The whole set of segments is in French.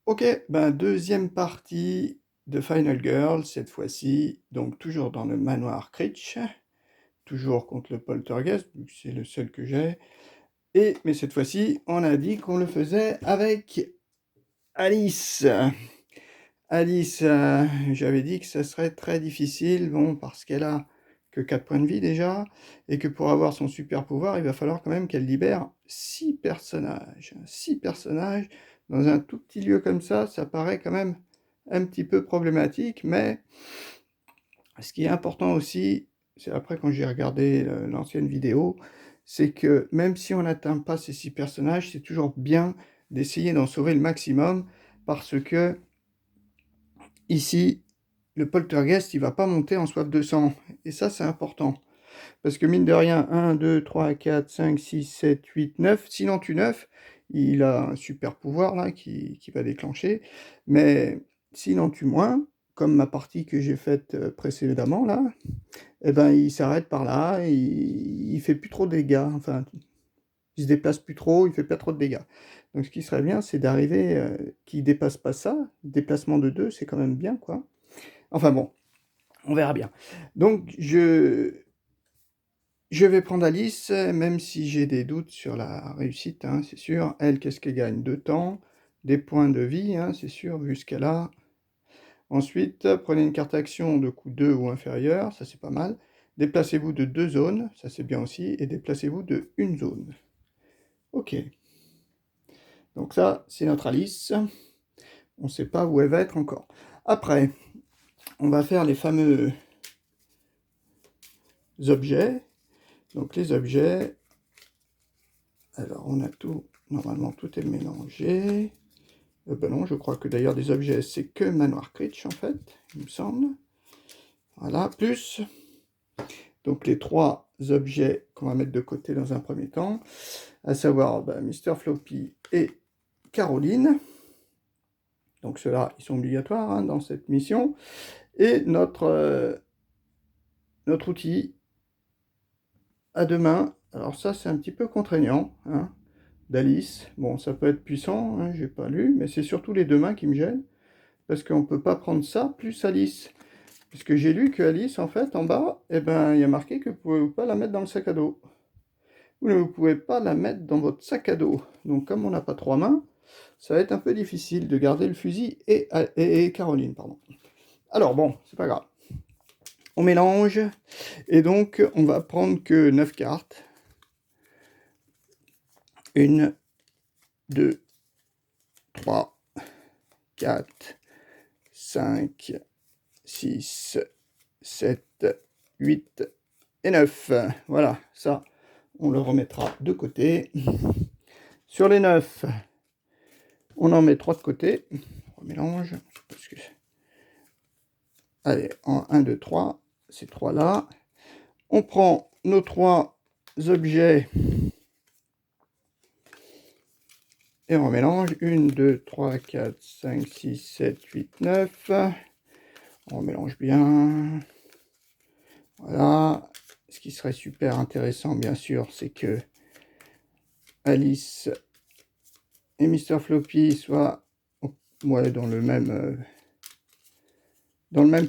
Ok, ben deuxième partie de Final Girl, cette fois-ci, donc toujours dans le manoir Critch, toujours contre le poltergeist, vu que c'est le seul que j'ai. Mais cette fois-ci, on a dit qu'on le faisait avec Alice. Alice, j'avais dit que ça serait très difficile, bon, parce qu'elle a que 4 points de vie déjà, et que pour avoir son super pouvoir, il va falloir quand même qu'elle libère 6 personnages. 6 personnages dans un tout petit lieu comme ça paraît quand même un petit peu problématique, mais ce qui est important aussi, c'est après quand j'ai regardé l'ancienne vidéo, c'est que même si on n'atteint pas ces 6 personnages, c'est toujours bien d'essayer d'en sauver le maximum, parce que ici, le poltergeist, il va pas monter en soif de sang. Et ça, c'est important. Parce que mine de rien, 1, 2, 3, 4, 5, 6, 7, 8, 9. Sinon, tu 9, il a un super pouvoir là qui va déclencher. Mais sinon, tu moins, comme ma partie que j'ai faite précédemment là, eh ben, il s'arrête par là, il fait plus trop de dégâts. Enfin, il se déplace plus trop, il fait pas trop de dégâts. Donc ce qui serait bien, c'est d'arriver qu'il dépasse pas ça. Déplacement de 2, c'est quand même bien, quoi. Enfin bon, on verra bien. Donc je vais prendre Alice, même si j'ai des doutes sur la réussite, hein, c'est sûr. Elle, qu'est-ce qu'elle gagne? De temps, des points de vie, hein, c'est sûr, vu ce qu'elle a. Ensuite, prenez une carte action de coût 2 ou inférieur, ça c'est pas mal. Déplacez-vous de 2 zones, ça c'est bien aussi, et déplacez-vous de 1 zone. Ok. Donc ça, c'est notre Alice. On ne sait pas où elle va être encore. Après, on va faire les fameux objets. Donc les objets, alors on a tout, normalement tout est mélangé. Ben non, je crois que d'ailleurs des objets, c'est que Manoir Critch en fait, il me semble. Voilà, plus donc les 3 objets qu'on va mettre de côté dans un premier temps, à savoir Mr. Floppy et Caroline. Donc ceux-là, ils sont obligatoires hein, dans cette mission. Et notre outil à 2 mains. Alors ça, c'est un petit peu contraignant, hein, d'Alice. Bon, ça peut être puissant, hein, j'ai pas lu, mais c'est surtout les 2 mains qui me gênent, parce qu'on peut pas prendre ça plus Alice. Puisque j'ai lu que Alice, en fait, en bas, eh ben, il y a marqué que vous ne pouvez pas la mettre dans le sac à dos. Vous ne pouvez pas la mettre dans votre sac à dos. Donc, comme on n'a pas 3 mains, ça va être un peu difficile de garder le fusil et Caroline, pardon. Alors bon, c'est pas grave. On mélange, et donc, on va prendre que 9 cartes. 1, 2, 3, 4, 5, 6, 7, 8 et 9. Voilà, ça, on le remettra de côté. Sur les 9, on en met 3 de côté. On mélange. Parce que... Allez, en 1, 2, 3, ces 3 là. On prend nos 3 objets et on mélange. 1, 2, 3, 4, 5, 6, 7, 8, 9. On mélange bien. Voilà. Ce qui serait super intéressant, bien sûr, c'est que Alice et Mr. Floppy soient ouais, dans le même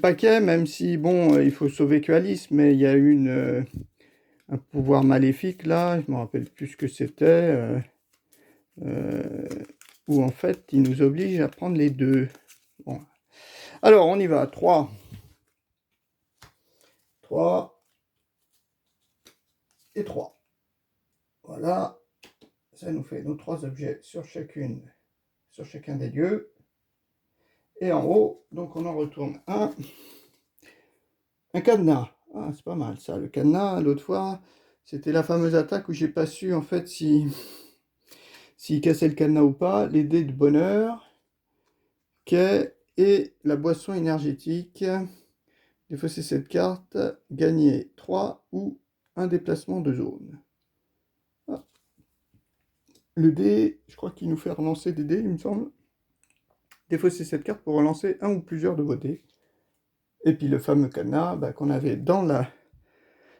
paquet, même si, bon, il faut sauver que Alice, mais il y a un pouvoir maléfique, là, je me rappelle plus ce que c'était, où, en fait, il nous oblige à prendre les 2. Bon. Alors, on y va. 3. 3. Et 3. Voilà. Ça nous fait nos 3 objets sur chacun des lieux. Et en haut, donc on en retourne un cadenas. Ah, c'est pas mal ça. Le cadenas, l'autre fois, c'était la fameuse attaque où j'ai pas su en fait s'il cassait le cadenas ou pas. Les dés de bonheur, quai et la boisson énergétique. Défausser cette carte, gagner 3 ou un déplacement de zone. Ah. Le dé, je crois qu'il nous fait relancer des dés, il me semble. Défausser cette carte pour relancer un ou plusieurs de vos dés. Et puis le fameux cadenas qu'on avait dans le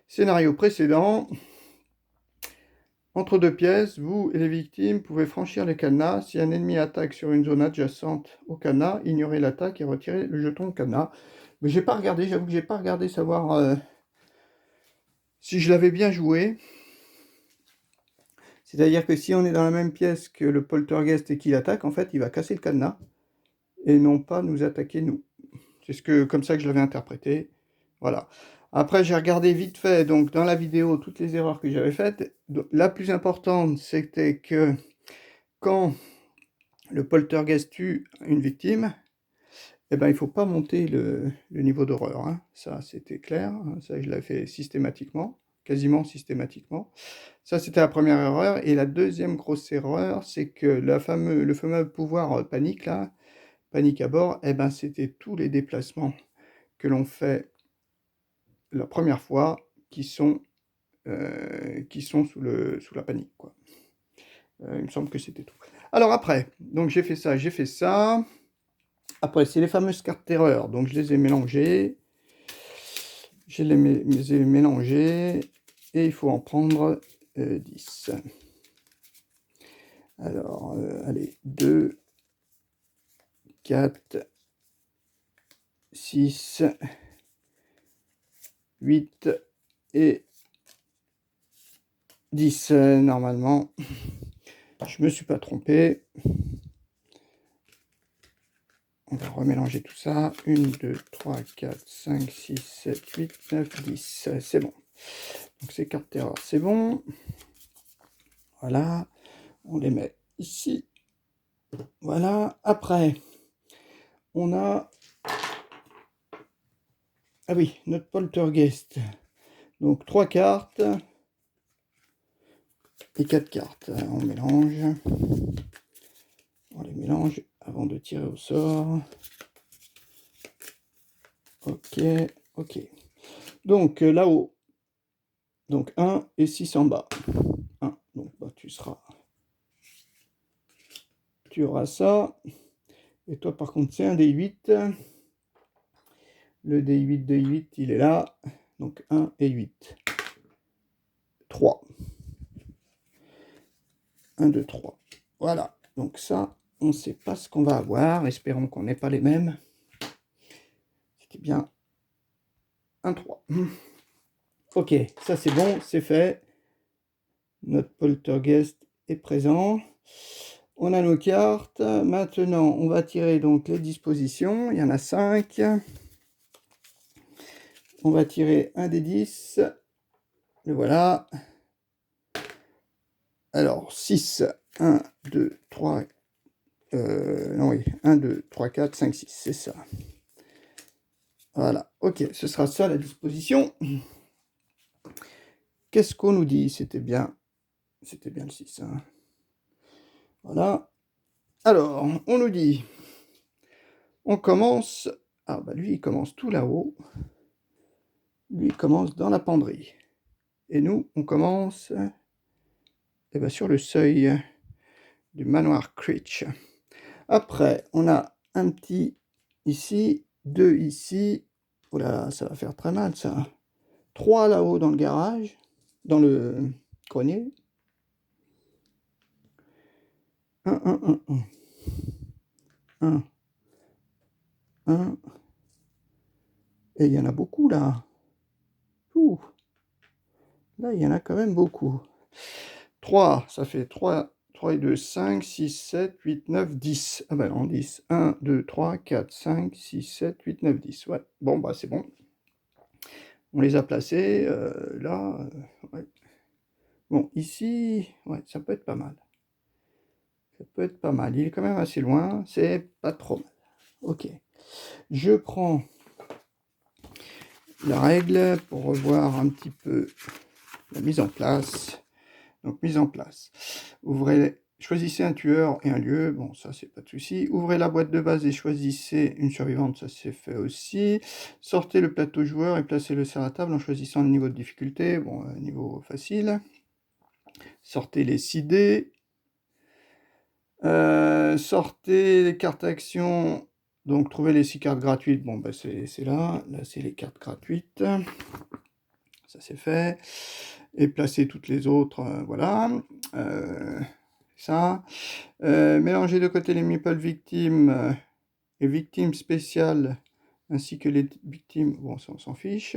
scénario précédent. Entre deux pièces, vous et les victimes pouvez franchir les cadenas. Si un ennemi attaque sur une zone adjacente au cadenas, ignorez l'attaque et retirez le jeton cadenas. Mais j'ai pas regardé, j'avoue que j'ai pas regardé savoir si je l'avais bien joué. C'est-à-dire que si on est dans la même pièce que le poltergeist et qu'il attaque, en fait, il va casser le cadenas et non pas nous attaquer nous. C'est comme ça que je l'avais interprété. Voilà. Après, j'ai regardé vite fait, donc dans la vidéo, toutes les erreurs que j'avais faites. La plus importante, c'était que quand le poltergeist tue une victime, eh ben, il ne faut pas monter le niveau d'horreur. Hein. Ça, c'était clair. Hein. Ça, je l'ai fait systématiquement, quasiment systématiquement. Ça, c'était la première erreur. Et la deuxième grosse erreur, c'est que le fameux pouvoir panique, là, panique à bord, eh ben, c'était tous les déplacements que l'on fait la première fois qui sont sous la panique, quoi. Il me semble que c'était tout. Alors après, donc j'ai fait ça, j'ai fait ça. Après, c'est les fameuses cartes terreur. Donc je les ai mélangées. Je les ai mélangées. Et il faut en prendre 10. Alors, allez, 2, 4, 6, 8 et 10 normalement. Je me suis pas trompé. On va remélanger tout ça. 1, 2, 3, 4, 5, 6, 7, 8, 9, 10. C'est bon. Donc ces cartes terreur, c'est bon. Voilà. On les met ici. Voilà. Après, on a... Ah oui, notre poltergeist. Donc 3 cartes et 4 cartes. On mélange. On les mélange avant de tirer au sort. Ok, ok. Donc là-haut, donc 1 et 6 en bas. 1, donc bah, tu auras ça. Et toi par contre c'est un D8. Le D8, il est là. Donc 1 et 8. 3. 1, 2, 3. Voilà. Donc ça, on ne sait pas ce qu'on va avoir. Espérons qu'on n'ait pas les mêmes. C'était bien un 3. Ok, ça c'est bon, c'est fait. Notre poltergeist est présent. On a nos cartes. Maintenant, on va tirer donc les dispositions. Il y en a 5. On va tirer un des 10. Le voilà. Alors, 6. 1, 2, 3. Non, oui. 1, 2, 3, 4, 5, 6. C'est ça. Voilà. Ok, ce sera ça la disposition. Qu'est-ce qu'on nous dit? C'était bien le 6. Hein. Voilà. Alors, on nous dit, on commence, ah bah lui il commence tout là-haut, lui il commence dans la penderie, et nous on commence sur le seuil du manoir Critch. Après, on a un petit ici, 2 ici, oh là là, ça va faire très mal ça, 3 là-haut dans le garage, dans le grenier, 1, 1, 1, 1, 1, 1, et il y en a beaucoup là. Ouh. Là, il y en a quand même beaucoup. 3, ça fait 3, 3 et 2, 5, 6, 7, 8, 9, 10. Ah ben non, 10. 1, 2, 3, 4, 5, 6, 7, 8, 9, 10. Ouais, bon, bah c'est bon. On les a placés, là. Ouais. Bon, ici, ouais, ça peut être pas mal. Ça peut être pas mal. Il est quand même assez loin, c'est pas trop mal. Ok. Je prends la règle pour revoir un petit peu la mise en place. Donc, mise en place. Choisissez un tueur et un lieu. Bon, ça, c'est pas de souci. Ouvrez la boîte de base et choisissez une survivante. Ça, c'est fait aussi. Sortez le plateau joueur et placez-le sur la table en choisissant le niveau de difficulté. Bon, niveau facile. Sortez les 6 dés. Sortez les cartes action. Donc, trouvez les 6 cartes gratuites. Bon, bah, c'est là. Là, c'est les cartes gratuites. ça c'est fait. Et placer toutes les autres, voilà. Ça. Mélanger de côté les meeples victimes et victimes spéciales, ainsi que les victimes, bon ça on s'en fiche.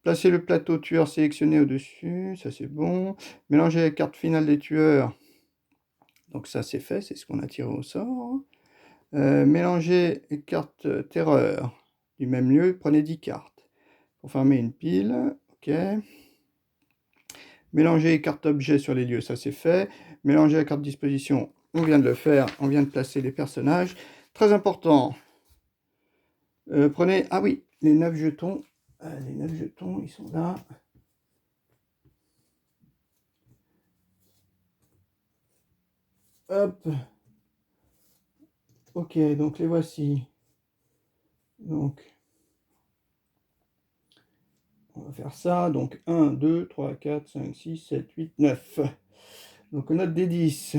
Placer le plateau tueur sélectionné au-dessus, ça c'est bon. Mélanger les cartes finales des tueurs, donc ça c'est fait, c'est ce qu'on a tiré au sort. Mélanger les cartes terreur du même lieu, prenez 10 cartes. Pour former une pile, ok. Mélanger les cartes objets sur les lieux, ça c'est fait. Mélanger la carte disposition, on vient de le faire, on vient de placer les personnages. Très important, prenez, ah oui, les 9 jetons. Les 9 jetons, ils sont là. Hop. Ok, donc les voici. Donc, on va faire ça. Donc 1, 2, 3, 4, 5, 6, 7, 8, 9. Donc on note des 10.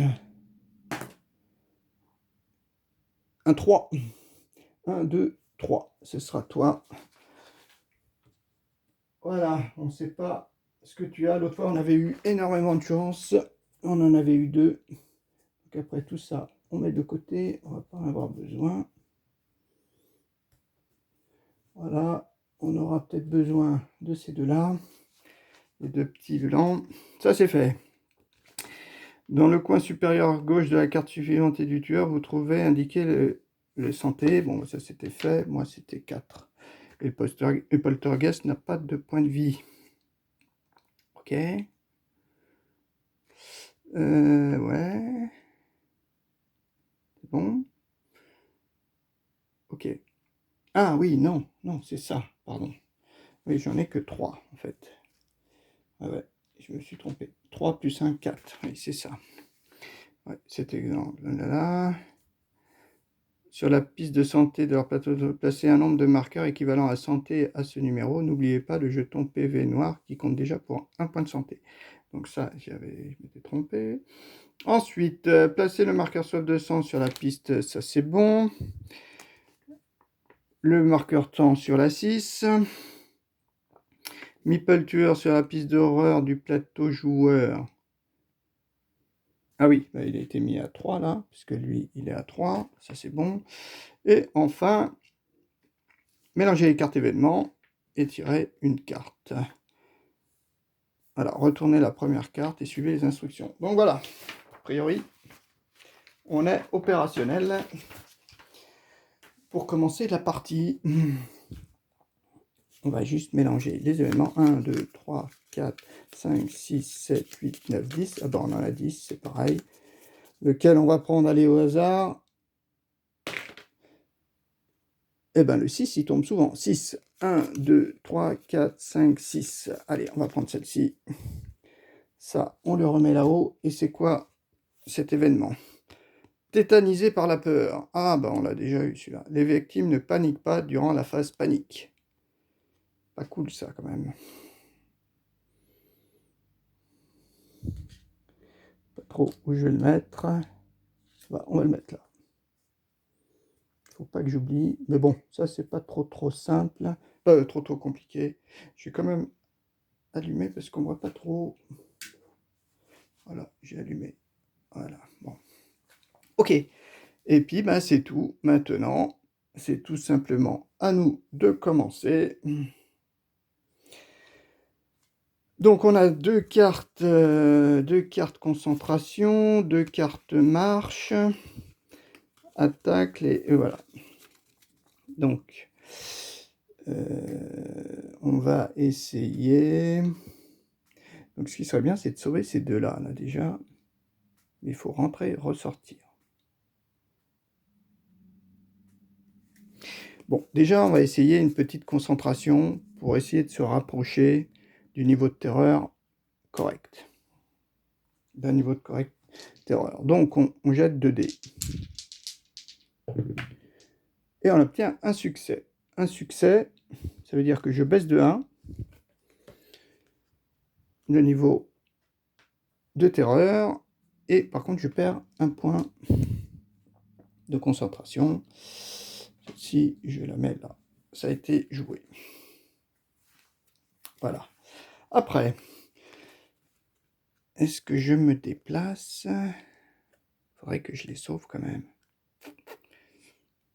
Un 3. 1, 2, 3. Ce sera toi. Voilà, on ne sait pas ce que tu as. L'autre fois, on avait eu énormément de chance. On en avait eu 2. Donc après tout ça, on met de côté. On va pas en avoir besoin. Voilà, on aura peut-être besoin de ces deux-là. Les 2 petits blancs. Ça, c'est fait. Dans le coin supérieur gauche de la carte suivante et du tueur, vous trouvez indiqué le santé. Bon, ça c'était fait. Moi, c'était 4. Et le poltergeist n'a pas de point de vie. Ok. Ouais. C'est bon. Ok. Ah oui, non, non, c'est ça, pardon. Oui, j'en ai que 3, en fait. Ah ouais, je me suis trompé. 3 plus 1, 4. Oui, c'est ça. Ouais, cet exemple là. Sur la piste de santé de leur plateau, placez un nombre de marqueurs équivalent à santé à ce numéro. N'oubliez pas le jeton PV noir qui compte déjà pour 1 point de santé. Donc ça, je m'étais trompé. Ensuite, placez le marqueur soif de sang sur la piste, ça c'est bon. Le marqueur temps sur la 6. Meeple tueur sur la piste d'horreur du plateau joueur. Ah oui, bah, il a été mis à 3 là, puisque lui, il est à 3. Ça c'est bon. Et enfin, mélanger les cartes événements et tirer une carte. Voilà, retournez la première carte et suivez les instructions. Donc voilà, a priori, on est opérationnel pour commencer la partie. On va juste mélanger les événements. 1, 2, 3, 4, 5, 6, 7, 8, 9, 10. Ah ben on en a 10, c'est pareil. Lequel on va prendre, aller au hasard. Eh ben le 6, il tombe souvent. 6, 1, 2, 3, 4, 5, 6. Allez, on va prendre celle-ci. Ça, on le remet là-haut. Et c'est quoi cet événement? Tétanisé par la peur. Ah, ben on l'a déjà eu celui-là. Les victimes ne paniquent pas durant la phase panique. Pas cool ça quand même. Pas trop où je vais le mettre. Bah, on va le mettre là. Faut pas que j'oublie. Mais bon, ça c'est pas trop simple. Pas trop compliqué. Je vais quand même allumer parce qu'on voit pas trop. Voilà, j'ai allumé. Voilà, bon. Ok. Et puis, ben, c'est tout. Maintenant, c'est tout simplement à nous de commencer. Donc, on a deux cartes concentration, 2 cartes marche, attaque, et voilà. Donc, on va essayer. Donc, ce qui serait bien, c'est de sauver ces deux-là, là, déjà. Il faut rentrer, ressortir. Bon, déjà, on va essayer une petite concentration pour essayer de se rapprocher du niveau de terreur correct. D'un niveau de correct terreur. Donc, on jette 2 dés. Et on obtient un succès. Un succès, ça veut dire que je baisse de 1 le niveau de terreur. Et par contre, je perds un point de concentration. Si je la mets là, ça a été joué. Voilà. Après, est-ce que je me déplace? Faudrait que je les sauve quand même.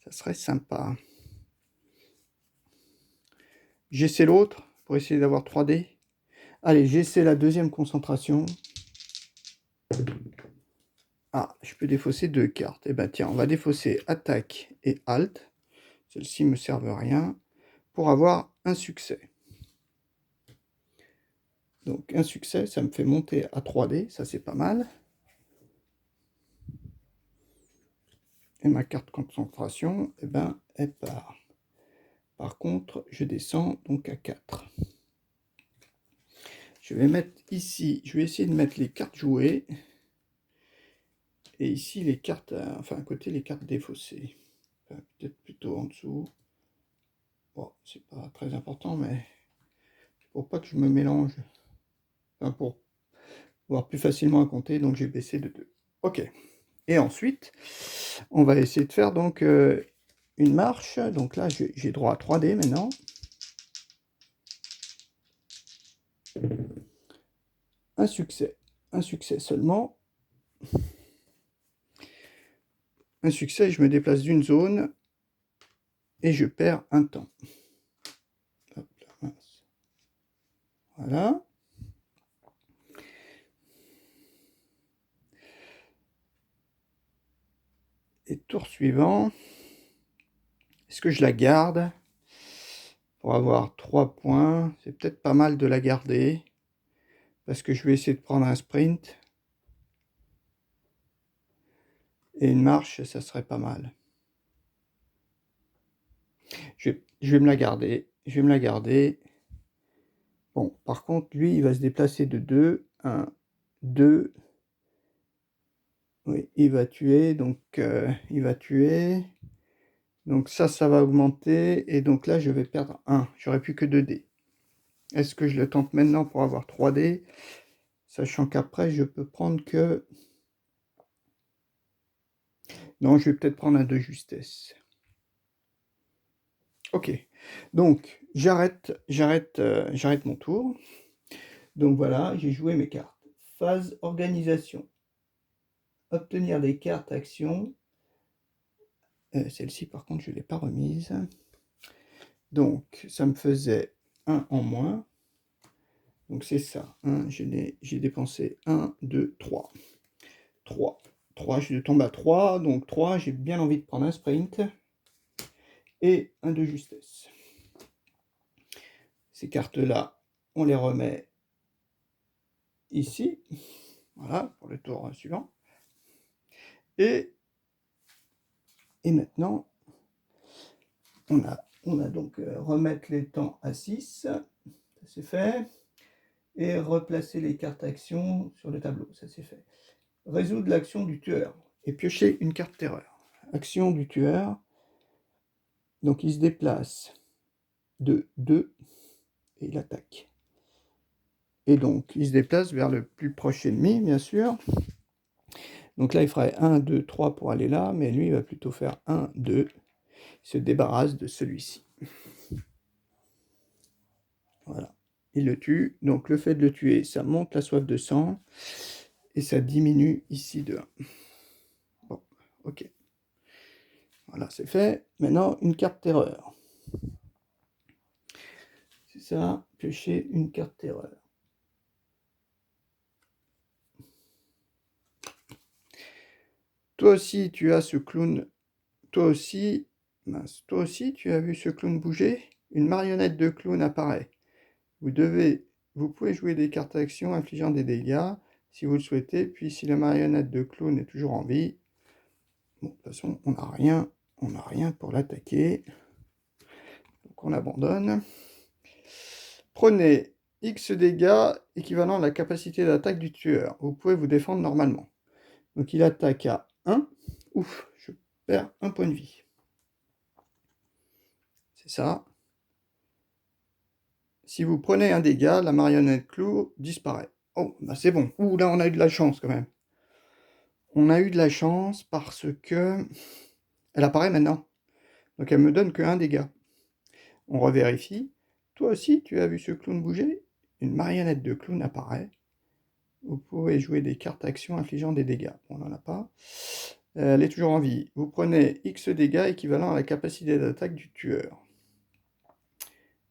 Ça serait sympa. J'essaie l'autre pour essayer d'avoir 3D. Allez, j'essaie la deuxième concentration. Ah, je peux défausser 2 cartes. Eh ben tiens, on va défausser attaque et alt. Celles-ci me servent à rien. Pour avoir un succès. Donc un succès, ça me fait monter à 3D. Ça, c'est pas mal. Et ma carte concentration, eh ben, elle part. Par contre, je descends donc à 4. Je vais mettre ici, je vais essayer de mettre les cartes jouées. Et ici, les cartes, enfin à côté, les cartes défaussées. Enfin, peut-être plutôt en dessous. Bon, c'est pas très important, mais pour pas que je me mélange. Enfin, pour voir plus facilement à compter, donc j'ai baissé de 2. Ok. Et ensuite, on va essayer de faire donc une marche. Donc là, j'ai droit à 3D maintenant. Un succès seulement. Un succès, je me déplace d'une zone et je perds un temps. Hop là, mince. Voilà. Et tour suivant, est-ce que je la garde pour avoir 3 points? C'est peut-être pas mal de la garder parce que je vais essayer de prendre un sprint. Et une marche, ça serait pas mal. Je vais me la garder. Je vais me la garder. Bon, par contre, lui, il va se déplacer de 2. 1, 2. Oui, il va tuer. Donc, il va tuer. Donc ça va augmenter. Et donc là, je vais perdre 1. J'aurai plus que 2 dés. Est-ce que je le tente maintenant pour avoir 3 dés? Sachant qu'après, je peux prendre que... Non, je vais peut-être prendre un de justesse. Ok. Donc, j'arrête mon tour. Donc voilà, j'ai joué mes cartes. Phase organisation. Obtenir des cartes actions. Celle-ci, par contre, je ne l'ai pas remise. Donc, ça me faisait 1 en moins. Donc, c'est ça. J'ai dépensé 1, 2, 3. 3. 3, je tombe à 3. Donc, 3, j'ai bien envie de prendre un sprint. Et un de justesse. Ces cartes-là, on les remet ici. Voilà, pour le tour suivant. Et maintenant, on a donc remettre les temps à 6. Ça, c'est fait. Et replacer les cartes actions sur le tableau. Ça, c'est fait. Résoudre l'action du tueur. Et piocher une carte terreur. Action du tueur. Donc, il se déplace de 2 et il attaque. Et donc, il se déplace vers le plus proche ennemi, bien sûr. Donc là, il ferait 1, 2, 3 pour aller là, mais lui, il va plutôt faire 1, 2. Il se débarrasse de celui-ci. Voilà. Il le tue. Donc, le fait de le tuer, ça monte la soif de sang. Et ça diminue ici de 1. Bon, ok. Voilà, c'est fait. Maintenant, une carte terreur. C'est ça, piocher une carte terreur. Toi aussi, tu as ce clown. Toi aussi, mince, toi aussi, tu as vu ce clown bouger? Une marionnette de clown apparaît. Vous pouvez jouer des cartes action infligeant des dégâts si vous le souhaitez. Puis, si la marionnette de clown est toujours en vie, bon, de toute façon, on n'a rien pour l'attaquer. Donc, on abandonne. Prenez X dégâts équivalent à la capacité d'attaque du tueur. Vous pouvez vous défendre normalement. Donc il attaque à 1. Ouf, je perds 1 point de vie. C'est ça. Si vous prenez un dégât, la marionnette clou disparaît. Oh, bah c'est bon. Ouh, là on a eu de la chance quand même. On a eu de la chance parce que... Elle apparaît maintenant. Donc elle me donne que 1 dégât. On revérifie. Toi aussi, tu as vu ce clown bouger? une marionnette de clown apparaît. Vous pouvez jouer des cartes actions infligeant des dégâts. Bon, on n'en a pas. Elle est toujours en vie. Vous prenez X dégâts équivalent à la capacité d'attaque du tueur.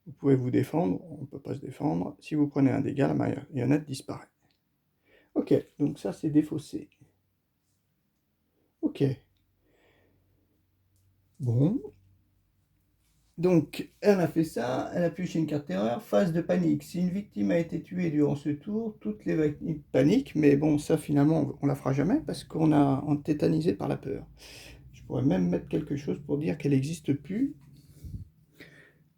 Vous pouvez vous défendre, on ne peut pas se défendre. Si vous prenez un dégât, la marionnette disparaît. Ok, donc ça c'est défaussé. Ok. Bon. Donc, elle a fait ça, elle a pioché une carte terreur, phase de panique. Si une victime a été tuée durant ce tour, toutes les victimes paniquent, mais bon, ça finalement, on la fera jamais parce qu'on est tétanisé par la peur. Je pourrais même mettre quelque chose pour dire qu'elle n'existe plus.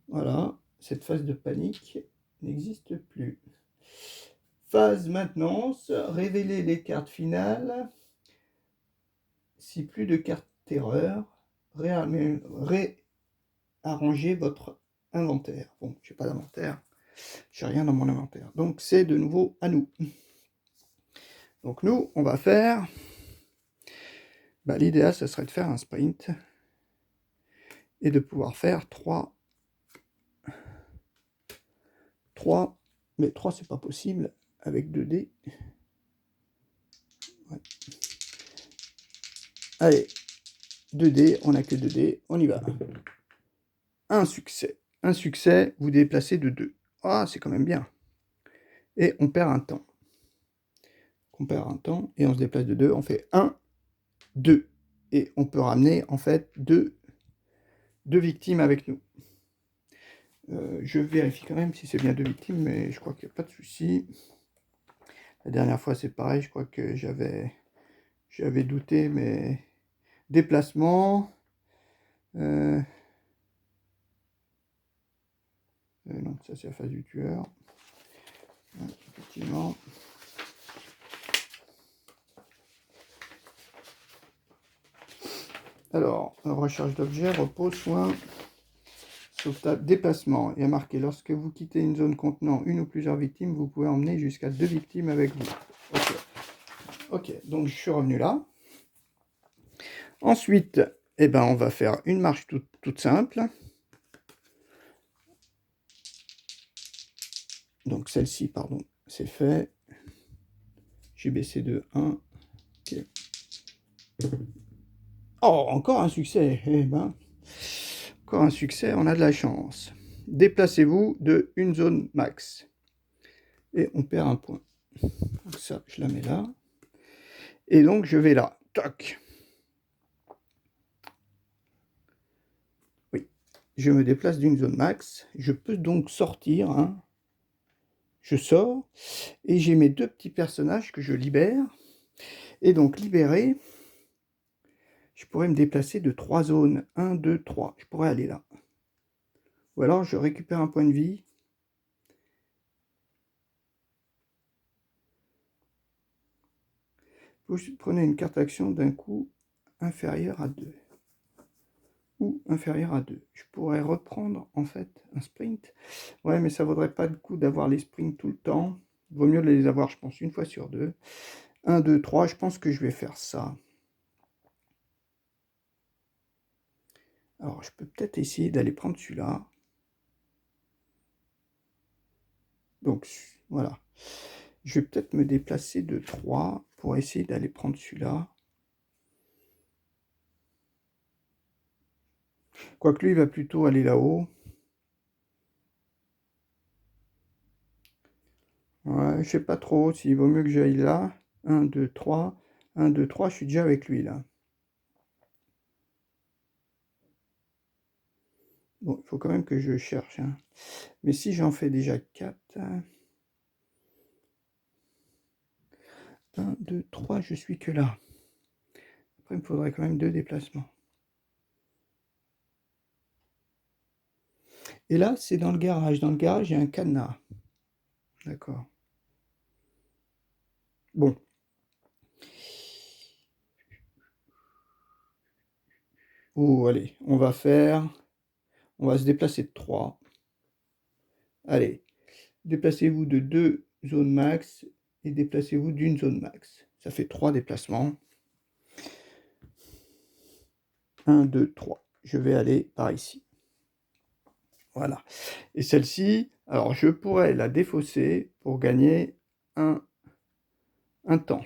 Voilà, cette phase de panique n'existe plus. Phase maintenance, révéler les cartes finales. Si plus de cartes terreur, réarranger votre inventaire. Bon, je n'ai pas d'inventaire, j'ai rien dans mon inventaire. Donc c'est de nouveau à nous. Donc nous, on va faire... l'idéal, ce serait de faire un sprint et de pouvoir faire 3. Mais 3, c'est pas possible avec 2 dés. Ouais. Allez, 2 dés, on n'a que 2 dés, on y va. Un succès. Un succès, vous déplacez de 2. Ah, c'est quand même bien. Et on perd un temps. On perd un temps et on se déplace de 2. On fait 1, 2. Et on peut ramener en fait 2 victimes avec nous. Je vérifie quand même si c'est bien 2 victimes, mais je crois qu'il n'y a pas de souci. La dernière fois, c'est pareil, je crois que j'avais douté, mais déplacement. Non, ça c'est la phase du tueur. Effectivement. Alors, recherche d'objets, repos, soins, sauvetage, déplacement. Il y a marqué, lorsque vous quittez une zone contenant une ou plusieurs victimes, vous pouvez emmener jusqu'à 2 victimes avec vous. Ok. Ok, donc je suis revenu là. Ensuite, eh ben, on va faire une marche toute simple. Donc celle-ci, pardon, c'est fait. J'ai baissé de 1. Okay. Oh, encore un succès. Eh ben, encore un succès, on a de la chance. Déplacez-vous de une zone max. Et on perd un point. Donc ça, je la mets là. Et donc, je vais là. Toc. Oui. Je me déplace d'une zone max. Je peux donc sortir. Hein. Je sors. Et j'ai mes 2 petits personnages que je libère. Et donc, libérer, je pourrais me déplacer de 3 zones. 1, 2, 3. Je pourrais aller là. Ou alors, je récupère un point de vie. Vous prenez une carte action d'un coup inférieur à 2. Ou inférieur à 2. Je pourrais reprendre, en fait, un sprint. Ouais, mais ça vaudrait pas le coup d'avoir les sprints tout le temps. Il vaut mieux les avoir, je pense, une fois sur 2. 1, 2, 3, je pense que je vais faire ça. Alors, je peux peut-être essayer d'aller prendre celui-là. Donc, voilà. Je vais peut-être me déplacer de 3 pour essayer d'aller prendre celui-là. Quoique lui, il va plutôt aller là-haut. Ouais, je sais pas trop s'il vaut mieux que j'aille là. 1, 2, 3. 1, 2, 3, je suis déjà avec lui, là. Bon, il faut quand même que je cherche. Hein. Mais si j'en fais déjà 4... 1, 2, 3, je suis que là. Après, il me faudrait quand même 2 déplacements. Et là, c'est dans le garage. Dans le garage, il y a un cadenas. D'accord. Bon. Oh, allez, on va se déplacer de 3. Allez, déplacez-vous de 2 zones max et déplacez-vous d'une zone max. Ça fait 3 déplacements. 1, 2, 3. Je vais aller par ici. Voilà. Et celle-ci, Alors, je pourrais la défausser pour gagner un temps.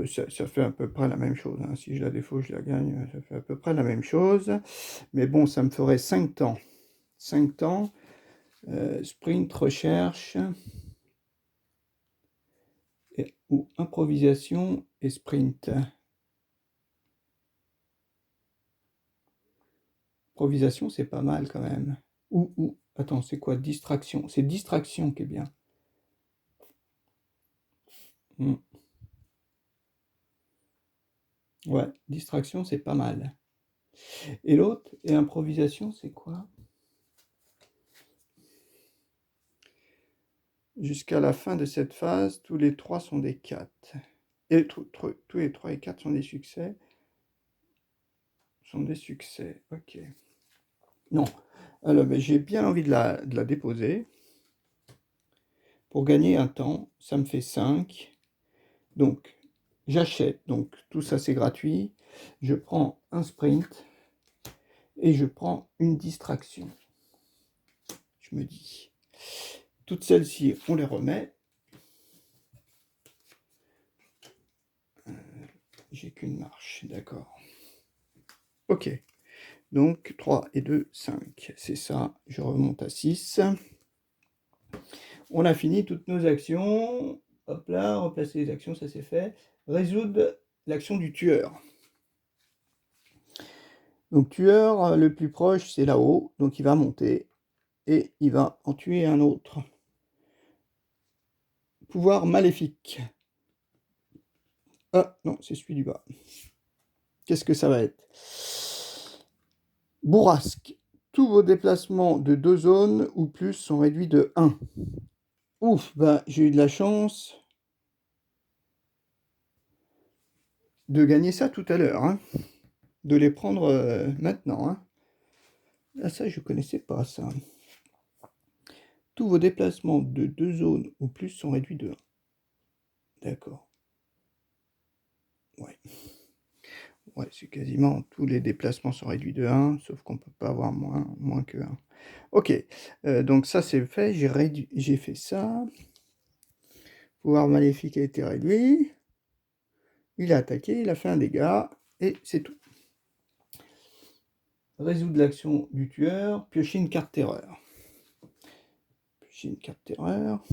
Ça fait à peu près la même chose, hein. Si je la défausse, je la gagne, ça fait à peu près la même chose. Mais bon, ça me ferait 5 temps. 5 temps, sprint, recherche, ou improvisation et sprint. Improvisation, c'est pas mal quand même. Attends, c'est quoi? Distraction. C'est distraction qui est bien. Hmm. Ouais, distraction, c'est pas mal. Et l'autre, et improvisation, c'est quoi? Jusqu'à la fin de cette phase, tous les 3 sont des 4. Et tous les 3 et 4 sont des succès. Ok. Non. Alors, mais j'ai bien envie de la déposer. Pour gagner un temps, ça me fait 5. Donc, j'achète. Donc, tout ça, c'est gratuit. Je prends un sprint et je prends une distraction. Je me dis, toutes celles-ci, on les remet. J'ai qu'une marche, d'accord. Ok. Donc, 3 et 2, 5. C'est ça. Je remonte à 6. On a fini toutes nos actions. Hop là, remplacer les actions, ça c'est fait. Résoudre l'action du tueur. Donc, tueur, le plus proche, c'est là-haut. Donc, il va monter et il va en tuer un autre. Pouvoir maléfique. Ah, non, c'est celui du bas. Qu'est-ce que ça va être? Bourrasque. Tous vos déplacements de 2 zones ou plus sont réduits de 1. Ouf, bah j'ai eu de la chance de gagner ça tout à l'heure, hein. De les prendre maintenant, hein. Ah, ça, je connaissais pas ça. Tous vos déplacements de 2 zones ou plus sont réduits de 1. D'accord. Ouais. Ouais, c'est quasiment tous les déplacements sont réduits de 1, sauf qu'on peut pas avoir moins que 1. Ok, donc ça c'est fait, j'ai fait ça. Pouvoir maléfique a été réduit. Il a attaqué, il a fait un dégât, et c'est tout. Résoudre l'action du tueur, piocher une carte terreur. Piocher une carte terreur.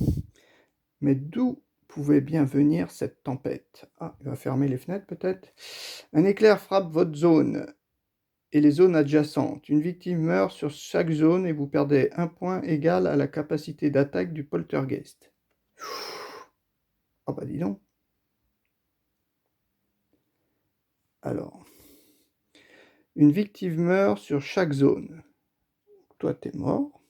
Mais d'où pouvait bien venir cette tempête? Ah, il va fermer les fenêtres peut-être. Un éclair frappe votre zone et les zones adjacentes. Une victime meurt sur chaque zone et vous perdez un point égal à la capacité d'attaque du poltergeist. Ah bah dis donc. Alors, une victime meurt sur chaque zone. Toi, t'es mort.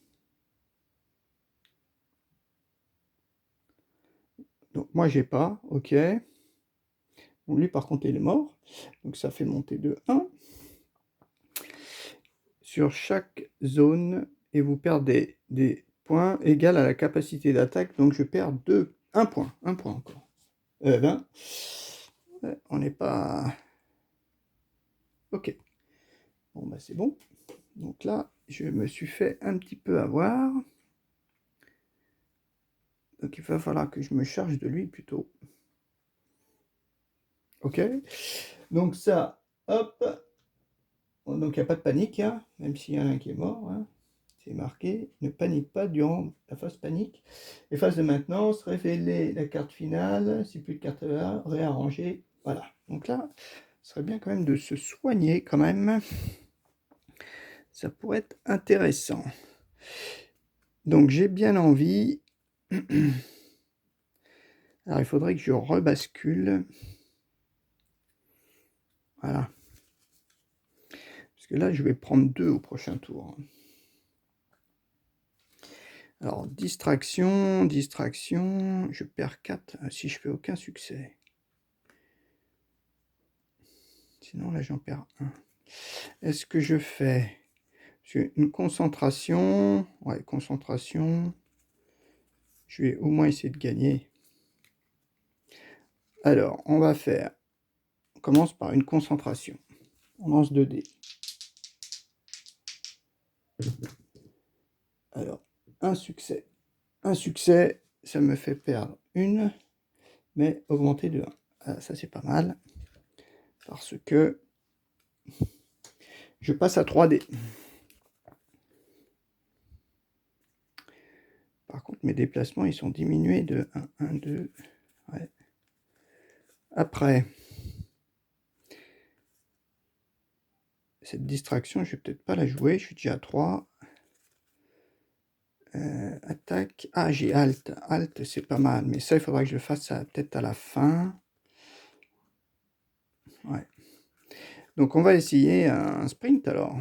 Donc moi, j'ai pas, ok. Bon, lui, par contre, il est mort. Donc ça fait monter de 1. Sur chaque zone, et vous perdez des points égaux à la capacité d'attaque. Donc je perds 1 point. 1 point encore. 20. On n'est pas... Ok. Bon, bah c'est bon. Donc là, je me suis fait un petit peu avoir. Donc il va falloir que je me charge de lui plutôt. Ok. Donc ça, hop. Donc il n'y a pas de panique, hein, même s'il y en a un qui est mort. Hein. C'est marqué. Ne panique pas durant la phase panique. Les phases de maintenance, révéler la carte finale. Si plus de cartes réarranger. Voilà. Donc là, ce serait bien quand même de se soigner quand même. Ça pourrait être intéressant. Donc j'ai bien envie. Alors il faudrait que je rebascule. Voilà. Parce que là, je vais prendre 2 au prochain tour. Alors, distraction, je perds 4 si je fais aucun succès. Sinon, là, j'en perds 1. Est-ce que je fais une concentration? Ouais, concentration. Je vais au moins essayer de gagner. Alors, on va faire... On commence par une concentration. On lance 2 dés. Alors, un succès. Un succès, ça me fait perdre une, mais augmenter de 1. Ah, ça, c'est pas mal. Parce que je passe à 3D. Par contre, mes déplacements, ils sont diminués de 1, 1, 2. Ouais. Après, cette distraction, je vais peut-être pas la jouer. Je suis déjà à 3. Attaque. Ah, j'ai Alt. Alt, c'est pas mal. Mais ça, il faudra que je fasse ça peut-être à la fin. Ouais. Donc, on va essayer un sprint alors.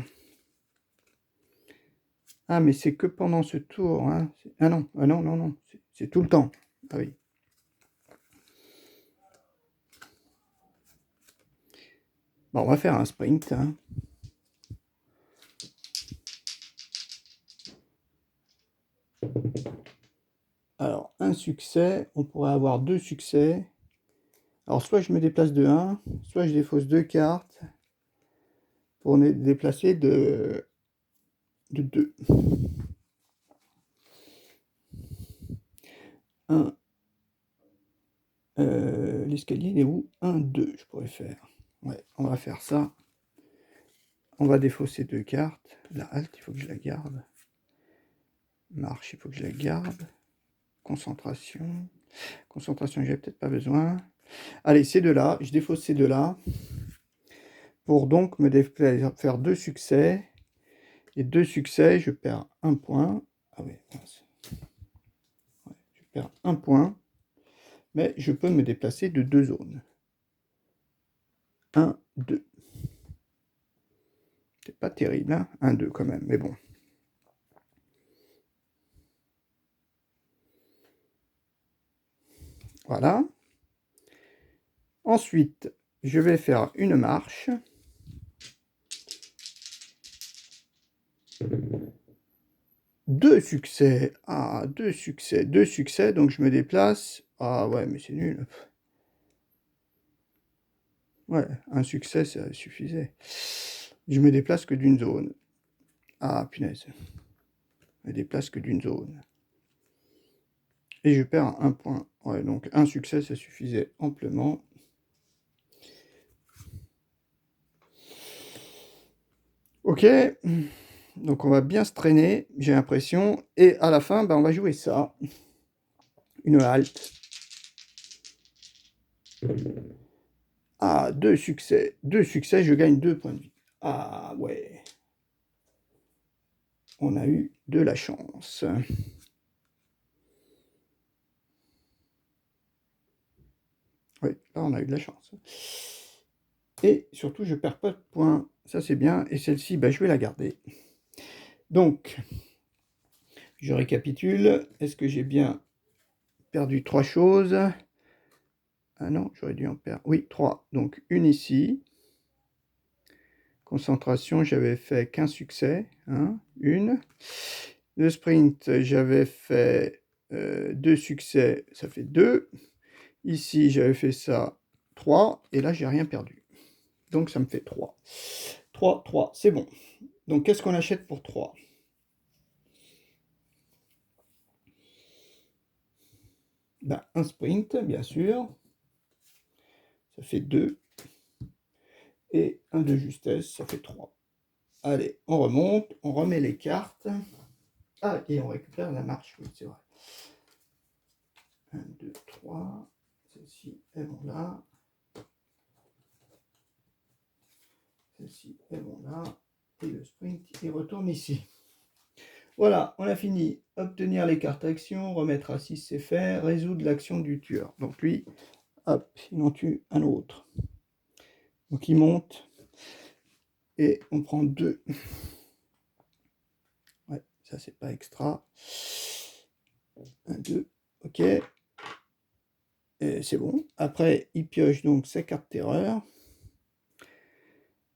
Ah, mais c'est que pendant ce tour. Hein. Ah non, ah non, non, non. C'est tout le temps. Ah oui. Bon, on va faire un sprint. Hein. Alors, un succès. On pourrait avoir 2 succès. Alors, soit je me déplace de 1, soit je défausse 2 cartes pour me déplacer de 2. 1. L'escalier, il est où? 1, 2, je pourrais faire. Ouais, on va faire ça. On va défausser 2 cartes. La halte, il faut que je la garde. Marche, il faut que je la garde. Concentration. Concentration, j'ai peut-être pas besoin. Allez, ces deux-là, je défausse ces deux-là. Pour donc me faire 2 succès. Et 2 succès, je perds 1 point. Ah oui, ouais, je perds 1 point. Mais je peux me déplacer de 2 zones. 1, 2. C'est pas terrible, hein, 1, 2 quand même, mais bon. Voilà. Ensuite, je vais faire une marche. Deux succès. Ah, 2 succès. 2 succès, donc je me déplace. Ah ouais, mais c'est nul. Ouais, un succès, ça suffisait. Je me déplace que d'une zone. Ah, punaise. Je me déplace que d'une zone. Et je perds 1 point. Ouais, donc un succès, ça suffisait amplement. Ok. Donc on va bien se traîner, j'ai l'impression. Et à la fin, ben, on va jouer ça. Une halte. Ah, 2 succès. 2 succès, je gagne 2 points de vie. Ah ouais. On a eu de la chance. Oui, là on a eu de la chance. Et surtout, je perds pas de points. Ça c'est bien. Et celle-ci, ben, je vais la garder. Donc, je récapitule. Est-ce que j'ai bien perdu 3 choses? Ah non, j'aurais dû en perdre. Oui, 3. Donc, une ici. Concentration, j'avais fait qu'un succès. Hein, une. Le sprint, j'avais fait 2 succès. Ça fait 2. Ici, j'avais fait ça 3. Et là, j'ai rien perdu. Donc, ça me fait 3. 3, 3. C'est bon. Donc, qu'est-ce qu'on achète pour 3? Ben, un sprint, bien sûr. Ça fait 2. Et un de justesse, ça fait 3. Allez, on remonte, on remet les cartes. Ah, et on récupère la marche, oui, c'est vrai. 1, 2, 3. Celles-ci, elles vont là. Celles-ci, elles vont là. Et le sprint, il retourne ici. Voilà, on a fini. Obtenir les cartes actions, remettre à 6, c'est fait. Résoudre l'action du tueur. Donc lui, hop, il en tue un autre. Donc il monte. Et on prend 2. Ouais, ça c'est pas extra. 1, 2, ok. C'est bon. Après, il pioche donc sa carte terreur.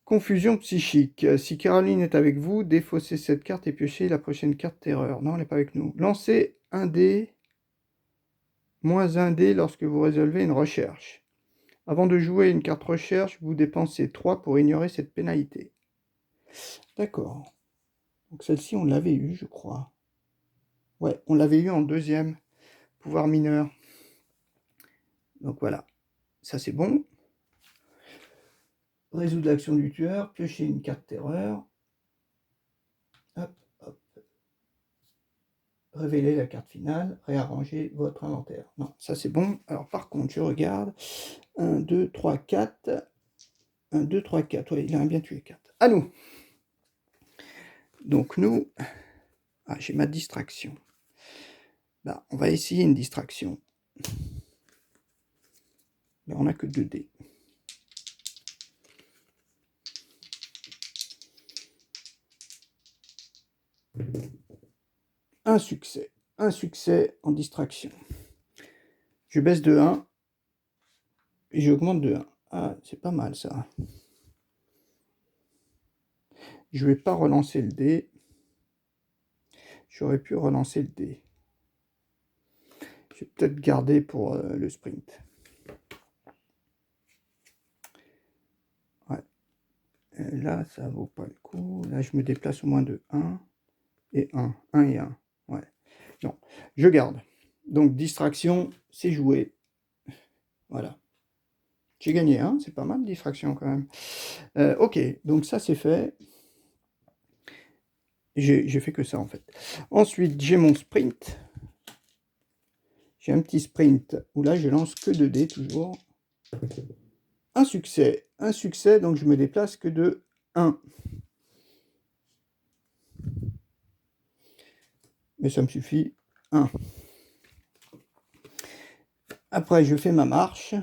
Confusion psychique. Si Caroline est avec vous, défaussez cette carte et piochez la prochaine carte terreur. Non, elle n'est pas avec nous. Lancez un dé, moins un dé lorsque vous résolvez une recherche. Avant de jouer une carte recherche, vous dépensez 3 pour ignorer cette pénalité. D'accord. Donc celle-ci, on l'avait eu, je crois. Ouais, on l'avait eu en deuxième. Pouvoir mineur. Donc voilà, ça c'est bon. Résoudre l'action du tueur, piocher une carte terreur. Hop, hop. Révéler la carte finale, réarranger votre inventaire. Non, ça c'est bon. Alors par contre, je regarde. 1, 2, 3, 4. 1, 2, 3, 4. Oui, il a bien tué 4. À nous. Donc nous... Ah, j'ai ma distraction. Bah, on va essayer une distraction. Mais on n'a que 2 dés. Un succès. Un succès en distraction. Je baisse de 1. Et j'augmente de 1. Ah, c'est pas mal ça. Je vais pas relancer le dé. J'aurais pu relancer le dé. Je vais peut-être garder pour le sprint. Ouais. Là, ça vaut pas le coup. Là, je me déplace au moins de 1 et 1. 1 et 1. Ouais. Non, je garde. Donc, distraction, c'est joué. Voilà. J'ai gagné, hein, c'est pas mal, distraction quand même. Ok, donc ça c'est fait. J'ai fait que ça en fait. Ensuite, j'ai mon sprint. J'ai un petit sprint où là je lance que 2 dés toujours. Un succès, donc je me déplace que de 1. Mais ça me suffit, 1. Après, je fais ma marche.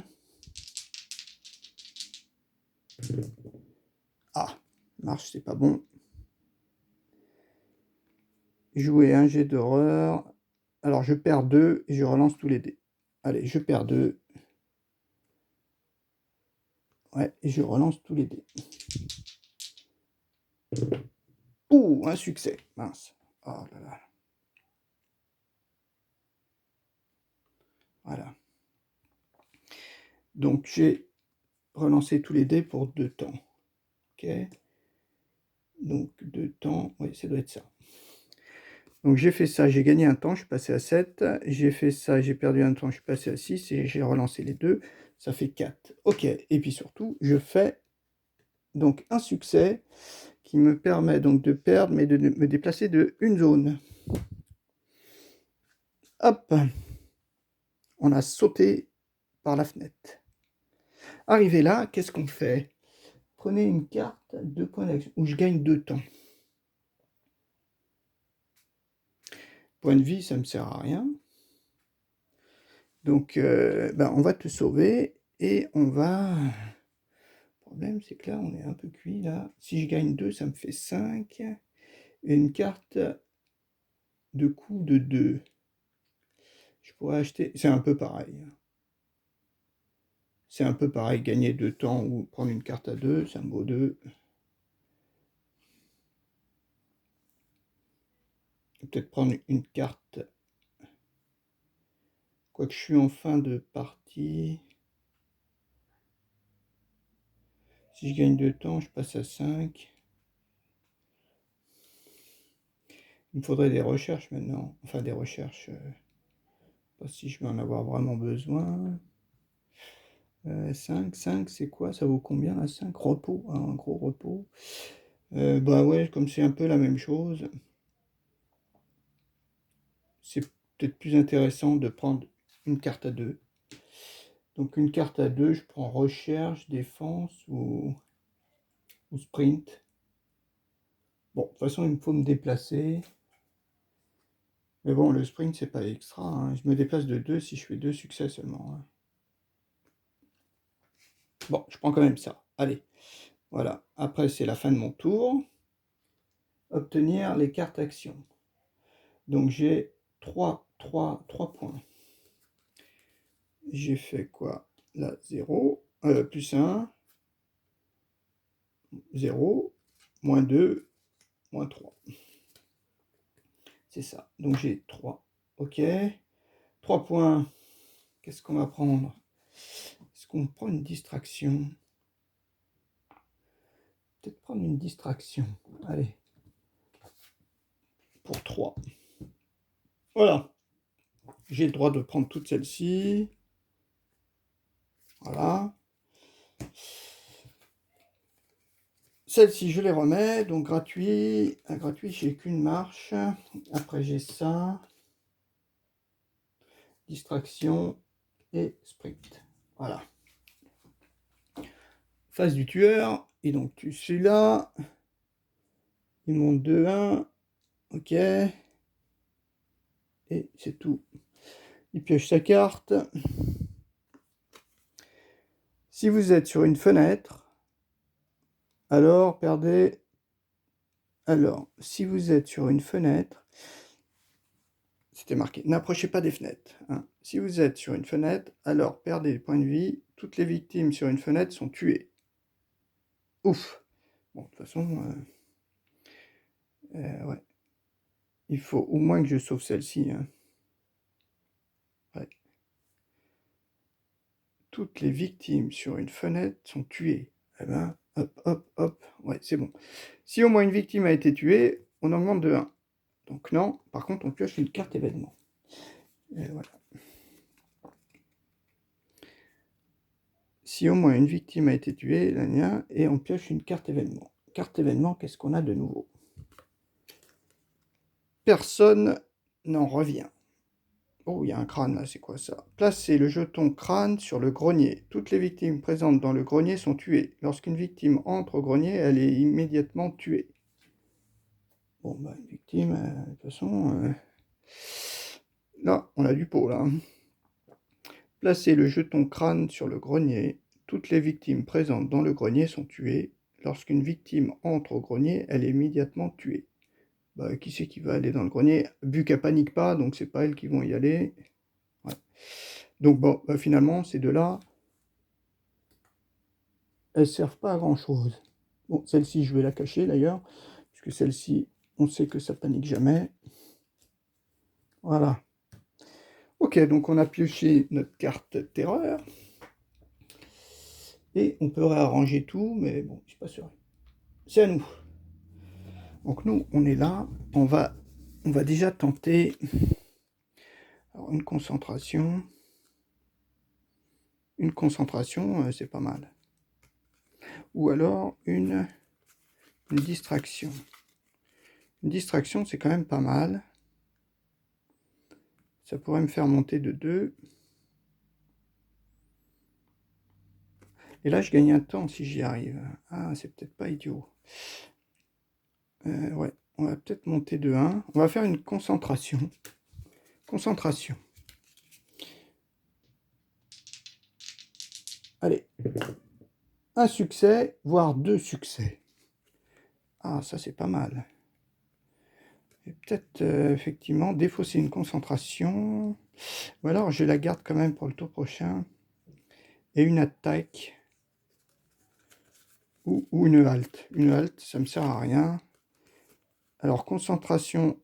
Ah, marche, c'est pas bon. Jouer un jet d'horreur. Alors, je perds 2 et je relance tous les dés. Allez, je perds 2. Ouais, et je relance tous les dés. Ouh, un succès. Mince. Oh là là. Voilà. Donc, j'ai relancé tous les dés pour 2 temps. Ok. Donc, 2 temps. Oui, ça doit être ça. Donc j'ai fait ça, j'ai gagné un temps, je suis passé à 7. J'ai fait ça, j'ai perdu un temps, je suis passé à 6. Et j'ai relancé les 2, ça fait 4. Ok, et puis surtout, je fais donc un succès qui me permet donc de perdre, mais de me déplacer de une zone. Hop, on a sauté par la fenêtre. Arrivé là, qu'est-ce qu'on fait? Prenez une carte, 2 points d'action, où je gagne 2 temps. Point de vie, ça ne me sert à rien. Donc, on va te sauver et on va... Le problème, c'est que là, on est un peu cuit, là. Si je gagne 2, ça me fait 5. Et une carte de coup de 2. Je pourrais acheter... C'est un peu pareil. C'est un peu pareil, gagner 2 temps ou prendre une carte à 2, ça me vaut 2. Peut-être prendre une carte... Quoique je suis en fin de partie... Si je gagne 2 temps, je passe à 5. Il me faudrait des recherches maintenant. Enfin, des recherches... pas si je vais en avoir vraiment besoin. 5, c'est quoi? Ça vaut combien là? 5 repos, un gros repos. Bah ouais, comme c'est un peu la même chose, c'est peut-être plus intéressant de prendre une carte à 2. Donc une carte à 2, je prends recherche, défense ou sprint. Bon, de toute façon, il me faut me déplacer. Mais bon, le sprint, c'est pas extra, hein. Je me déplace de 2 si je fais 2 succès seulement, hein. Bon, je prends quand même ça. Allez, voilà. Après, c'est la fin de mon tour. Obtenir les cartes actions. Donc j'ai 3 points. J'ai fait quoi? Là, 0, plus 1, 0, moins 2, moins 3. C'est ça. Donc j'ai 3. Ok. 3 points. Qu'est-ce qu'on va prendre? Est-ce qu'on prend une distraction? Peut-être prendre une distraction. Allez. pour 3. Voilà. J'ai le droit de prendre toutes celles-ci. Voilà. Celles-ci, je les remets. Donc, gratuit. Gratuit, j'ai qu'une marche. Après, j'ai ça. Distraction et sprint. Voilà. Phase du tueur. Et donc, tu celui-là. Il monte 2-1. Ok. Et c'est tout. Il pioche sa carte. Si vous êtes sur une fenêtre, alors perdez... Alors, si vous êtes sur une fenêtre, c'était marqué, n'approchez pas des fenêtres. Hein. Si vous êtes sur une fenêtre, alors perdez des points de vie. Toutes les victimes sur une fenêtre sont tuées. Ouf. Bon, de toute façon, ouais. Il faut au moins que je sauve celle-ci. Hein. Ouais. Toutes les victimes sur une fenêtre sont tuées. Eh ben, hop, hop, hop. Ouais, c'est bon. Si au moins une victime a été tuée, on augmente de 1. Donc non, par contre, on pioche une carte événement. Et voilà. Si au moins une victime a été tuée, et on pioche une carte événement. Carte événement, qu'est-ce qu'on a de nouveau? Personne n'en revient. Oh, il y a un crâne là, c'est quoi ça? Placez le jeton crâne sur le grenier. Toutes les victimes présentes dans le grenier sont tuées. Lorsqu'une victime entre au grenier, elle est immédiatement tuée. Bon, bah, une victime, de toute façon... Là, on a du pot, là. Placez le jeton crâne sur le grenier. Toutes les victimes présentes dans le grenier sont tuées. Lorsqu'une victime entre au grenier, elle est immédiatement tuée. Bah, qui c'est qui va aller dans le grenier? Vu qu'elle panique pas, donc c'est pas elles qui vont y aller. Ouais. Donc bon, bah, finalement, ces deux-là, elles servent pas à grand-chose. Bon, celle-ci, je vais la cacher d'ailleurs, puisque celle-ci, on sait que ça panique jamais. Voilà. Ok, donc on a pioché notre carte terreur. Et on peut réarranger tout, mais bon, je suis pas sûr. C'est à nous. Donc nous, on est là. On va déjà tenter alors, une concentration. Une concentration, c'est pas mal. Ou alors une distraction. Une distraction, c'est quand même pas mal. Ça pourrait me faire monter de 2. Et là, je gagne un temps si j'y arrive. Ah, c'est peut-être pas idiot. Ouais, on va peut-être monter de 1. On va faire une concentration. Concentration. Allez. Un succès, voire 2 succès. Ah, ça, c'est pas mal. Et peut-être, effectivement, défausser une concentration. Ou alors, je la garde quand même pour le tour prochain. Et une attaque. Ou une halte. Une halte, ça me sert à rien. Alors, concentration.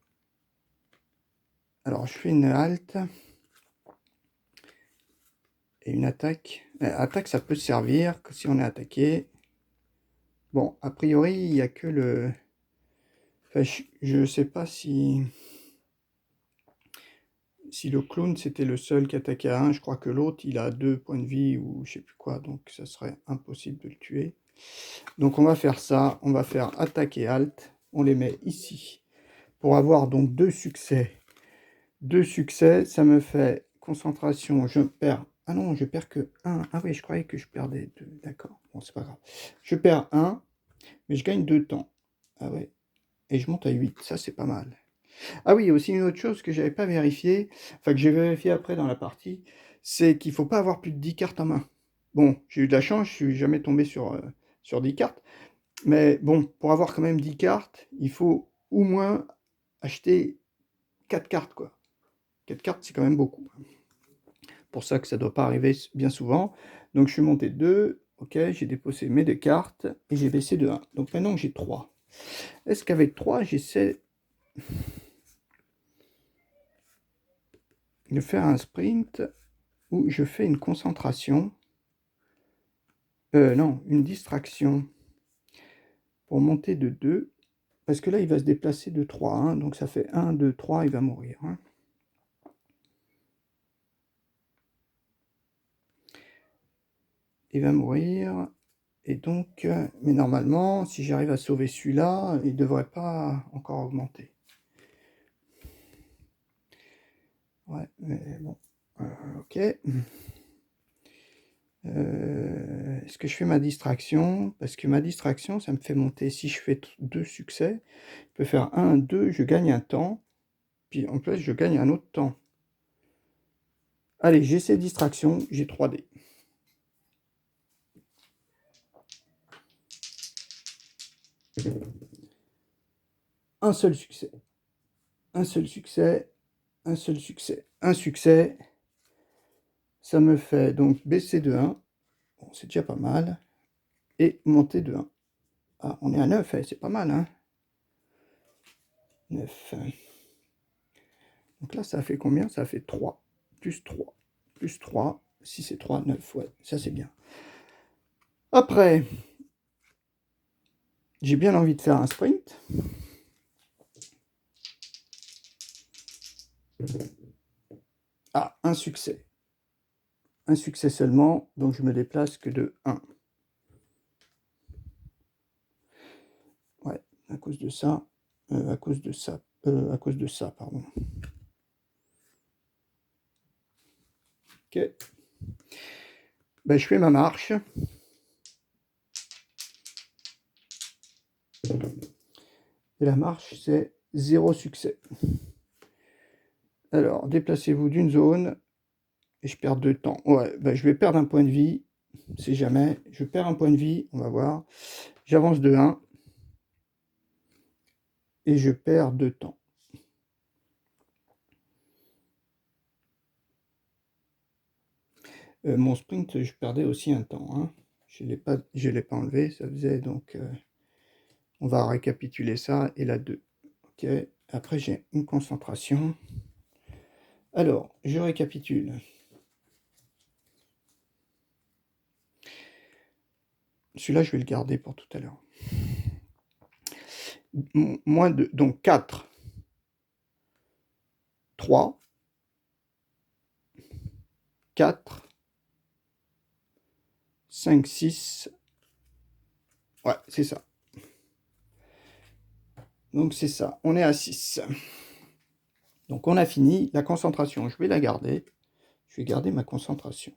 Alors, je fais une halte. Et une attaque. Attaque, ça peut servir que si on est attaqué. Bon, a priori, il n'y a que le... Enfin, je ne sais pas si le clown, c'était le seul qui attaquait à 1. Je crois que l'autre, il a 2 points de vie ou je sais plus quoi. Donc, ça serait impossible de le tuer. Donc, on va faire ça. On va faire attaque et halt. On les met ici. Pour avoir donc 2 succès. 2 succès, ça me fait concentration. Je perds... Ah non, je perds que 1. Ah oui, je croyais que je perdais 2. D'accord. Bon, c'est pas grave. Je perds 1, mais je gagne 2 temps. Ah ouais. Et je monte à 8. Ça, c'est pas mal. Ah oui, il y a aussi une autre chose que j'avais pas vérifié, enfin que j'ai vérifié après dans la partie, c'est qu'il faut pas avoir plus de 10 cartes en main. Bon, j'ai eu de la chance, je suis jamais tombé sur 10 cartes, mais bon, pour avoir quand même 10 cartes, il faut au moins acheter 4 cartes, quoi. 4 cartes, c'est quand même beaucoup. Pour ça que ça doit pas arriver bien souvent. Donc je suis monté de 2, ok, j'ai déposé mes 2 cartes, et j'ai baissé de 1. Donc maintenant j'ai 3. Est-ce qu'avec 3, j'essaie de faire un sprint où je fais une concentration, non, une distraction pour monter de 2. parce que là, il va se déplacer de 3, hein, donc ça fait 1, 2, 3, il va mourir. Hein. Il va mourir, et donc, mais normalement, si j'arrive à sauver celui-là, il ne devrait pas encore augmenter. Ouais, mais bon, ok. Est-ce que je fais ma distraction? Parce que ma distraction, ça me fait monter. Si je fais 2 succès, je peux faire 1, 2, je gagne un temps. Puis en plus, je gagne un autre temps. Allez, j'essaie distraction, j'ai 3D. Un seul succès. Un seul succès. Un seul succès. Un succès. Ça me fait donc baisser de 1. Bon, c'est déjà pas mal. Et monter de 1. Ah, on est à 9, c'est pas mal, hein. 9. Donc là, ça fait combien? Ça fait 3. Plus 3. Plus 3. Si c'est 3, 9. Ouais, ça c'est bien. Après, j'ai bien envie de faire un sprint. Ah, un succès. Un succès seulement, donc je me déplace que de 1. Ouais, à cause de ça. À cause de ça, pardon. Ok. Ben, je fais ma marche. Et la marche, c'est 0 succès. Alors, déplacez-vous d'une zone. Et je perds 2 temps. Ouais, ben, je vais perdre un point de vie. Si jamais. Je perds un point de vie. On va voir. J'avance de 1. Et je perds 2 temps. Mon sprint, je perdais aussi un temps. Hein. Je ne l'ai pas enlevé. Ça faisait donc... on va récapituler ça. Et la 2. Ok. Après, j'ai une concentration. Alors, je récapitule. Celui-là, je vais le garder pour tout à l'heure. Moins de... Donc, 4. 3. 4. 5, 6. Ouais, c'est ça. Donc, c'est ça. On est à 6. Donc, on a fini. La concentration, je vais la garder. Je vais garder ma concentration.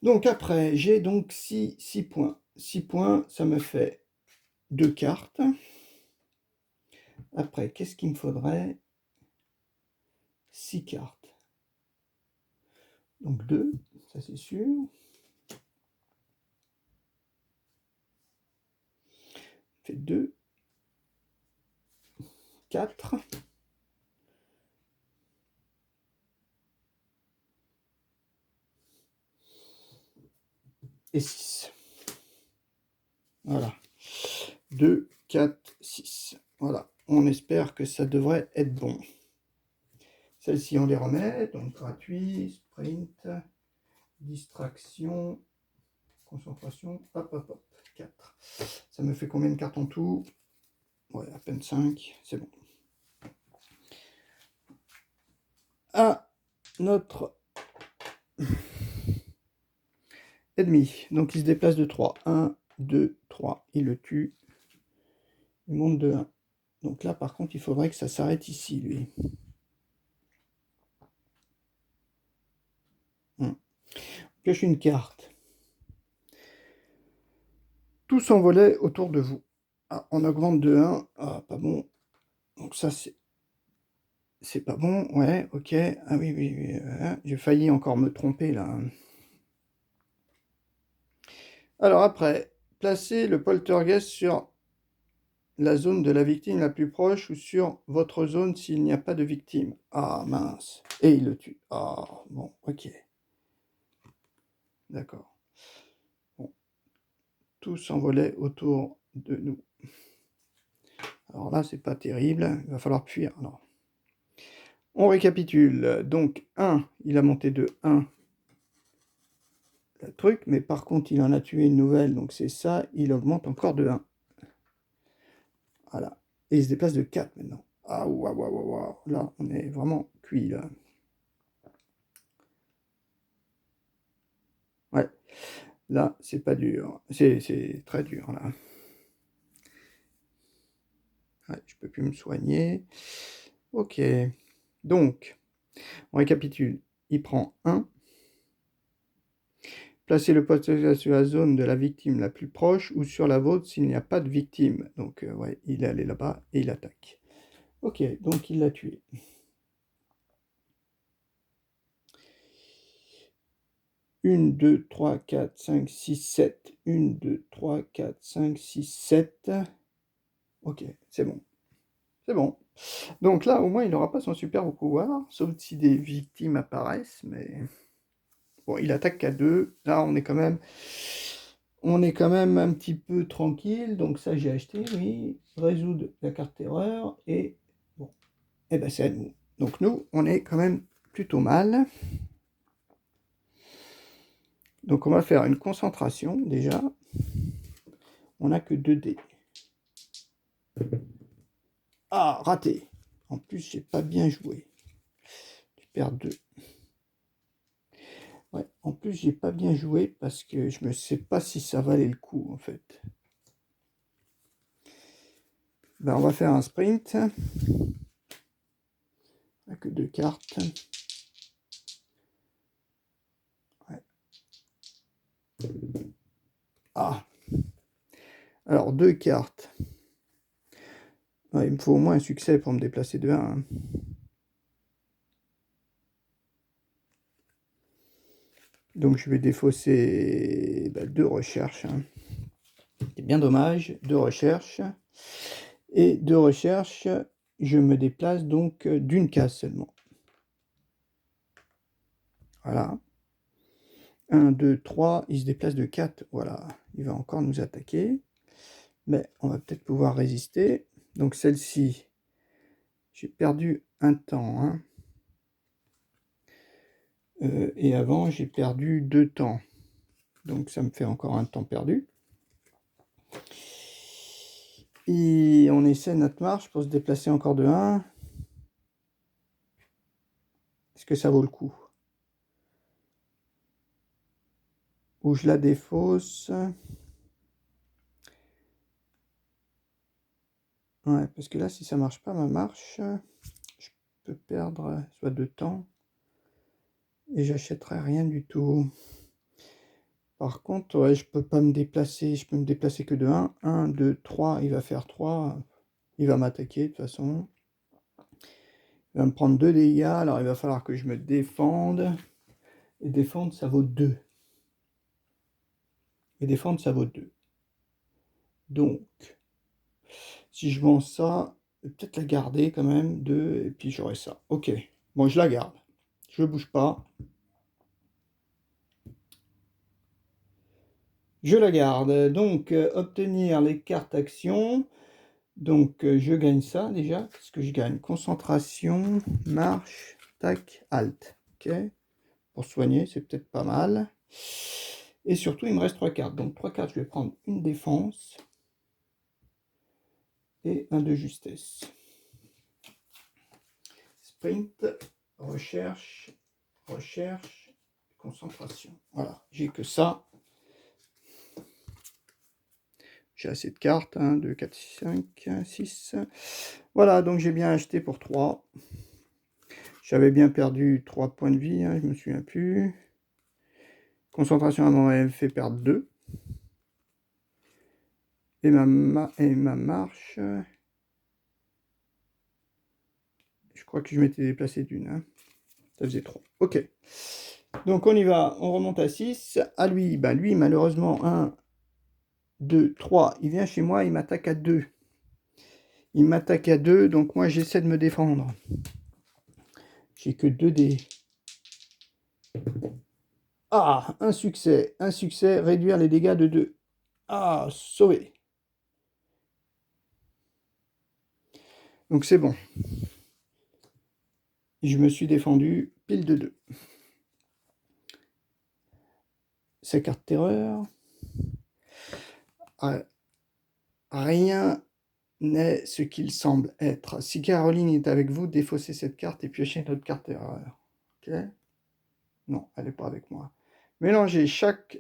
Donc, après, j'ai donc 6 points. 6 points, ça me fait 2 cartes. Après, qu'est-ce qu'il me faudrait? 6 cartes. Donc, 2, ça c'est sûr. Fait 2. 4. Et 6. Voilà. 2, 4, 6. Voilà. On espère que ça devrait être bon. Celles-ci, on les remet. Donc, gratuit, sprint, distraction, concentration. Hop, hop, hop. 4. Ça me fait combien de cartes en tout? Ouais, à peine 5. C'est bon. À notre ennemi. Donc, il se déplace de 3. 1, 2, 3. Il le tue. Il monte de 1. Donc là, par contre, il faudrait que ça s'arrête ici, lui. Pioche une carte. Tout s'envolait autour de vous. Ah, on augmente de 1. Ah, pas bon. Donc ça, c'est pas bon. Ouais, ok. Ah oui, oui, oui. J'ai failli encore me tromper, là. Alors après, placez le poltergeist sur la zone de la victime la plus proche ou sur votre zone s'il n'y a pas de victime. Ah, mince. Et il le tue. Ah, bon, ok. D'accord. Bon. Tout s'envolait autour de nous. Alors là, c'est pas terrible. Il va falloir fuir. Alors, on récapitule. Donc, 1, il a monté de 1 le truc, mais par contre, il en a tué une nouvelle. Donc, c'est ça. Il augmente encore de 1. Voilà. Et il se déplace de 4 maintenant. Ah, waouh, waouh, waouh, waouh. Là, on est vraiment cuit, là. Ouais. Là, c'est pas dur. C'est très dur, là. Ouais, je peux plus me soigner. Ok. Donc, on récapitule. Il prend 1. Placez le poste sur la zone de la victime la plus proche ou sur la vôtre s'il n'y a pas de victime. Donc, ouais, il est allé là-bas et il attaque. Ok, donc il l'a tué. 1, 2, 3, 4, 5, 6, 7. 1, 2, 3, 4, 5, 6, 7. Ok, c'est bon. C'est bon. Donc là, au moins, il n'aura pas son super pouvoir, sauf si des victimes apparaissent, mais... Bon, il attaque qu'à 2. Là, on est quand même un petit peu tranquille. Donc ça, j'ai acheté, oui. Résoudre la carte erreur. Et bon, et ben c'est à nous. Donc nous, on est quand même plutôt mal. Donc on va faire une concentration, déjà. On n'a que 2 dés. Ah, raté. En plus, j'ai pas bien joué. Tu perds 2. Ouais, en plus, j'ai pas bien joué parce que je ne sais pas si ça valait le coup, en fait. Ben, on va faire un sprint. On n'a que 2 cartes. Ouais. Ah. Alors, 2 cartes. Ouais, il me faut au moins un succès pour me déplacer de 1. Hein. Donc, je vais défausser 2 recherches. Hein. C'est bien dommage. 2 recherches. Et 2 recherches, je me déplace donc d'une case seulement. Voilà. 1, 2, 3, il se déplace de 4. Voilà, il va encore nous attaquer. Mais on va peut-être pouvoir résister. Donc celle-ci, j'ai perdu un temps. Hein. Et avant, j'ai perdu 2 temps. Donc ça me fait encore un temps perdu. Et on essaie notre marche pour se déplacer encore de 1. Est-ce que ça vaut le coup? Ou je la défausse? Ouais, parce que là, si ça marche pas, ma marche, je peux perdre soit 2 temps. Et j'achèterai rien du tout. Par contre, ouais, je peux pas me déplacer. Je peux me déplacer que de 1. 1, 2, 3. Il va faire 3. Il va m'attaquer de toute façon. Il va me prendre 2 dégâts. Alors il va falloir que je me défende. Et défendre, ça vaut 2. Et défendre, ça vaut 2. Donc, si je vends ça, je vais peut-être la garder quand même. 2. Et puis j'aurai ça. Ok. Bon, je la garde. Je bouge pas. Je la garde. Donc, obtenir les cartes actions. Donc, je gagne ça déjà. Qu'est-ce que je gagne? Concentration, marche, tac, halt. Ok. Pour soigner, c'est peut-être pas mal. Et surtout, il me reste 3 cartes. Donc, 3 cartes, je vais prendre une défense et un de justesse. Sprint, recherche, concentration. Voilà, j'ai que ça. J'ai assez de cartes. 1, 2, 4, 5, 6. Voilà, donc j'ai bien acheté pour 3. J'avais bien perdu 3 points de vie, hein, je me souviens plus. Concentration, elle me fait perdre 2. Et ma marche, je crois que je m'étais déplacé d'une. Hein. Ça faisait 3. Ok. Donc on y va, on remonte à 6. À lui, bah lui malheureusement, 1, 2, 3. Il vient chez moi, il m'attaque à 2. Il m'attaque à 2, donc moi j'essaie de me défendre. J'ai que 2 dés. Ah, un succès, réduire les dégâts de 2. Ah, sauvé. Donc c'est bon. Je me suis défendu pile de 2. Sa carte terreur. Rien n'est ce qu'il semble être. Si Caroline est avec vous, défaussez cette carte et piochez notre carte erreur. Ok? Non, elle n'est pas avec moi. Mélangez chaque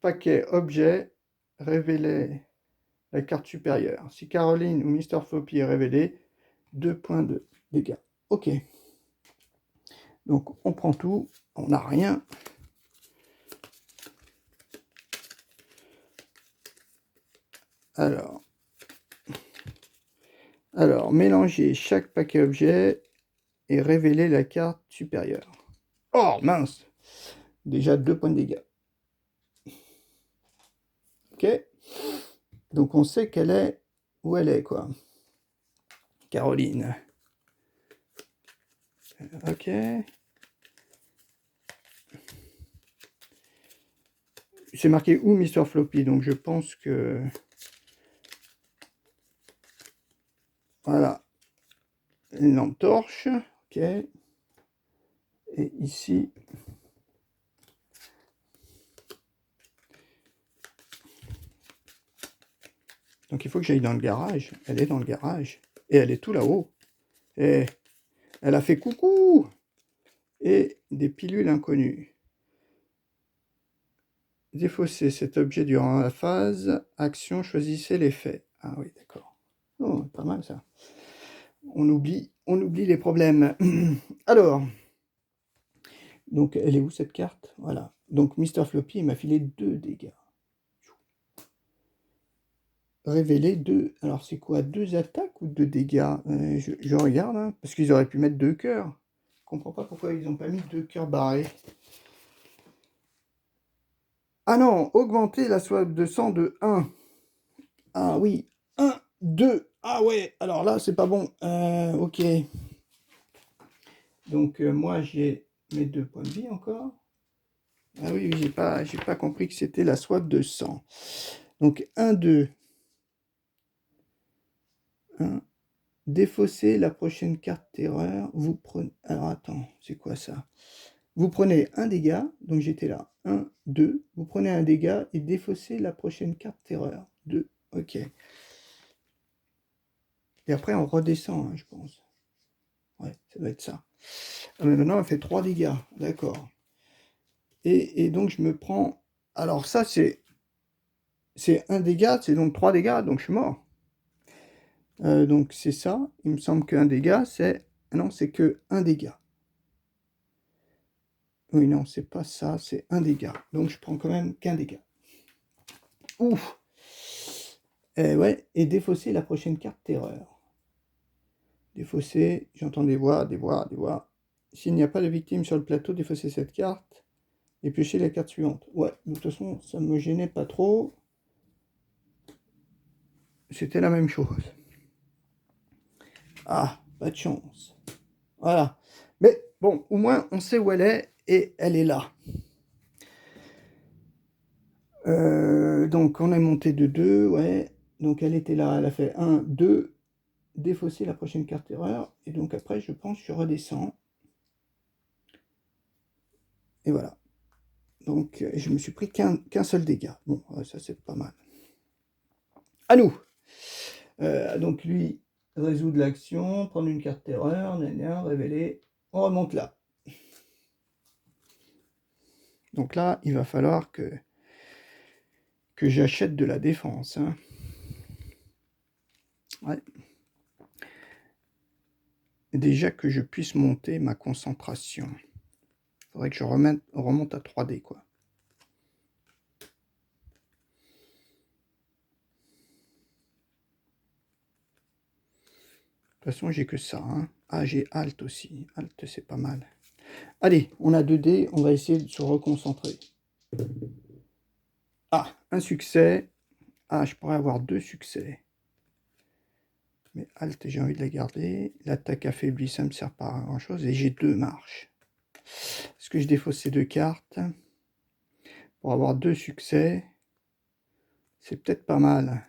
paquet objet, révélez la carte supérieure. Si Caroline ou Mister Floppy est révélé, 2 points de dégâts. Ok. Donc on prend tout, on n'a rien. Alors, mélangez chaque paquet objet et révélez la carte supérieure. Oh mince! Déjà 2 points de dégâts. Ok? Donc on sait qu'elle est où elle est, quoi. Caroline. Ok. C'est marqué où Mister Floppy, donc je pense que... Voilà. Une lampe torche. Ok. Et ici... Donc il faut que j'aille dans le garage. Elle est dans le garage. Et elle est tout là-haut. Et elle a fait coucou! Et des pilules inconnues. Défaussez cet objet durant la phase. Action, choisissez l'effet. Ah oui, d'accord. Oh, pas mal ça. On oublie les problèmes. Alors, donc elle est où cette carte? Voilà. Donc Mister Floppy, il m'a filé 2 dégâts. Révéler 2. Alors c'est quoi? 2 attaques ou 2 dégâts? Je regarde, hein, parce qu'ils auraient pu mettre 2 cœurs. Je comprends pas pourquoi ils n'ont pas mis 2 cœurs barrés. Ah non, augmenter la soif de sang de 1. Ah oui, 1, 2. Ah ouais, alors là, c'est pas bon. Ok. Donc moi, j'ai mes 2 points de vie encore. Ah oui, j'ai pas compris que c'était la soif de sang. Donc 1, 2. 1. Défausser la prochaine carte terreur. Vous prenez... Alors attends, c'est quoi ça? Vous prenez un dégât, donc j'étais là. 1, 2. Vous prenez un dégât et défaussez la prochaine carte terreur. 2. Ok. Et après, on redescend, hein, je pense. Ouais, ça doit être ça. Ah, mais maintenant, elle fait 3 dégâts. D'accord. Et donc, je me prends... Alors ça, c'est un dégât, c'est donc 3 dégâts, donc je suis mort. Donc c'est ça. Il me semble qu'un dégât, c'est... Non, c'est que un dégât. Oui, non, c'est pas ça, c'est un dégât. Donc je prends quand même qu'un dégât. Ouf! Ouais, et défausser la prochaine carte terreur. Défausser, j'entends des voix, des voix, des voix. S'il n'y a pas de victime sur le plateau, défausser cette carte et piocher la carte suivante. Ouais, de toute façon, ça me gênait pas trop. C'était la même chose. Ah, pas de chance. Voilà. Mais bon, au moins, on sait où elle est et elle est là. Donc, on est monté de 2, ouais. Donc, elle était là, elle a fait 1, 2. Défausser la prochaine carte erreur. Et donc, après, je pense que je redescends. Et voilà. Donc, je me suis pris qu'un seul dégât. Bon, ça, c'est pas mal. À nous. Donc, lui, résoudre l'action, prendre une carte terreur, révéler. On remonte là. Donc là, il va falloir que j'achète de la défense. Hein. Ouais. Déjà que je puisse monter ma concentration. Il faudrait que je remonte à 3D, quoi. De toute façon, j'ai que ça. Hein. Ah, j'ai Alt aussi. Alt, c'est pas mal. Allez, on a 2D, on va essayer de se reconcentrer. Ah, un succès. Ah, je pourrais avoir 2 succès. Mais Alt, j'ai envie de la garder. L'attaque affaiblie, ça ne me sert pas à grand chose. Et j'ai 2 marches. Est-ce que je défausse ces 2 cartes pour avoir 2 succès? C'est peut-être pas mal.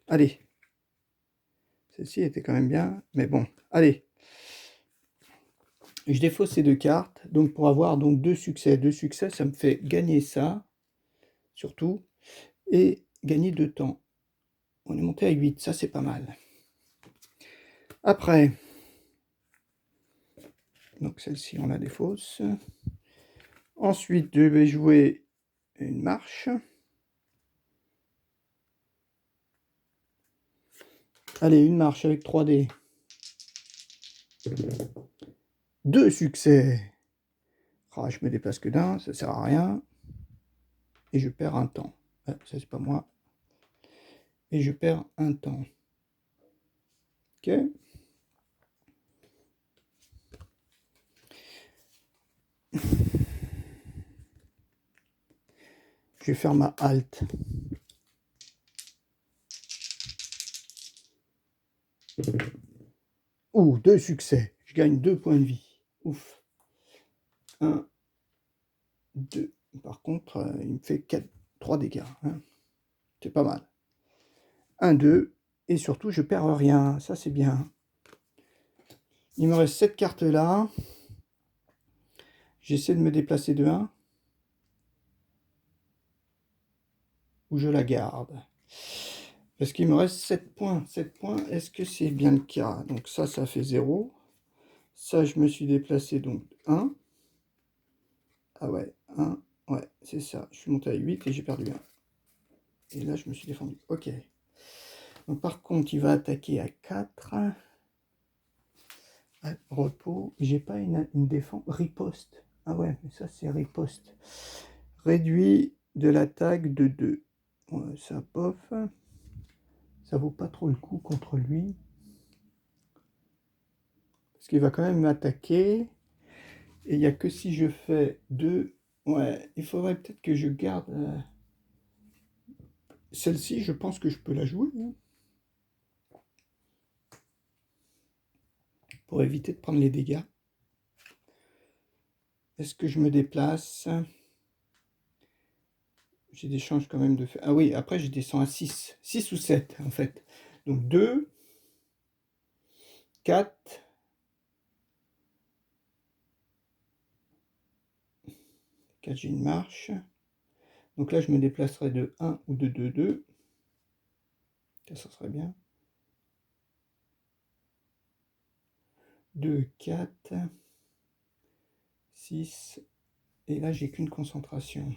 Allez. Celle-ci était quand même bien. Mais bon, allez. Je défausse ces 2 cartes. Donc pour avoir donc 2 succès. 2 succès, ça me fait gagner ça. Surtout. Et gagner 2 temps. On est monté à 8, ça c'est pas mal. Après, donc celle-ci on la défausse. Ensuite, je vais jouer une marche. Allez, une marche avec 3 dés. 2 succès. Ah, je me déplace que d'un, ça sert à rien. Et je perds un temps. Ah, ça c'est pas moi. Et je perds un temps. Ok. Je vais faire ma halte. Ouh, 2 succès. Je gagne 2 points de vie. Ouf. 1, 2. Par contre, il me fait 3 dégâts. Hein. C'est pas mal. 1, 2. Et surtout, je perds rien. Ça, c'est bien. Il me reste cette carte là. J'essaie de me déplacer de 1. Ou je la garde. Parce qu'il me reste 7 points. 7 points, est-ce que c'est bien le cas? Donc ça fait 0. Ça, je me suis déplacé, donc 1. Ah ouais, 1. Ouais, c'est ça. Je suis monté à 8 et j'ai perdu 1. Et là, je me suis défendu. Ok. Donc, par contre, il va attaquer à 4. Repos. J'ai pas une défense. Riposte. Ah ouais, mais ça, c'est riposte. Réduit de l'attaque de 2. Ouais, ça, pof. Ça vaut pas trop le coup contre lui. Parce qu'il va quand même m'attaquer. Et il n'y a que si je fais 2. Ouais, il faudrait peut-être que je garde... Celle-ci, je pense que je peux la jouer. Hein, pour éviter de prendre les dégâts. Est-ce que je me déplace? J'ai des chances quand même de faire... Ah oui, après je descends à 6. 6 ou 7 en fait. Donc 2, 4, 4, j'ai une marche. Donc là je me déplacerai de 1 ou de 2, 2. Ça serait bien. 2, 4, 6. Et là j'ai qu'une concentration.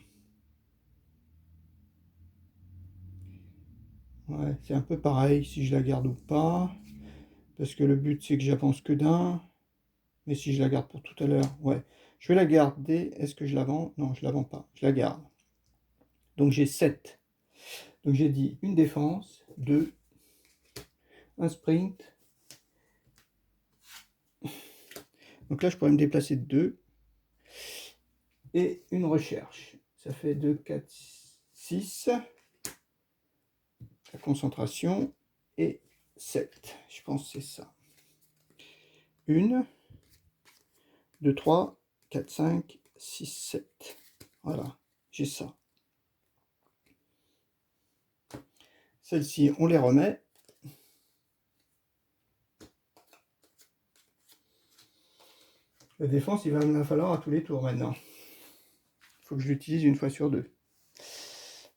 Ouais, c'est un peu pareil si je la garde ou pas. Parce que le but c'est que j'avance que d'un. Mais si je la garde pour tout à l'heure, ouais. Je vais la garder. Est-ce que je la vends? Non, je la vends pas. Je la garde. Donc j'ai 7. Donc j'ai dit une défense, 2, un sprint. Donc là, je pourrais me déplacer de 2. Et une recherche. Ça fait 2, 4, 6. La concentration. Et 7. Je pense que c'est ça. 1, 2, 3, 4, 5, 6, 7. Voilà, j'ai ça. Celles-ci, on les remet. La défense, il va me la falloir à tous les tours maintenant. Il faut que je l'utilise une fois sur 2.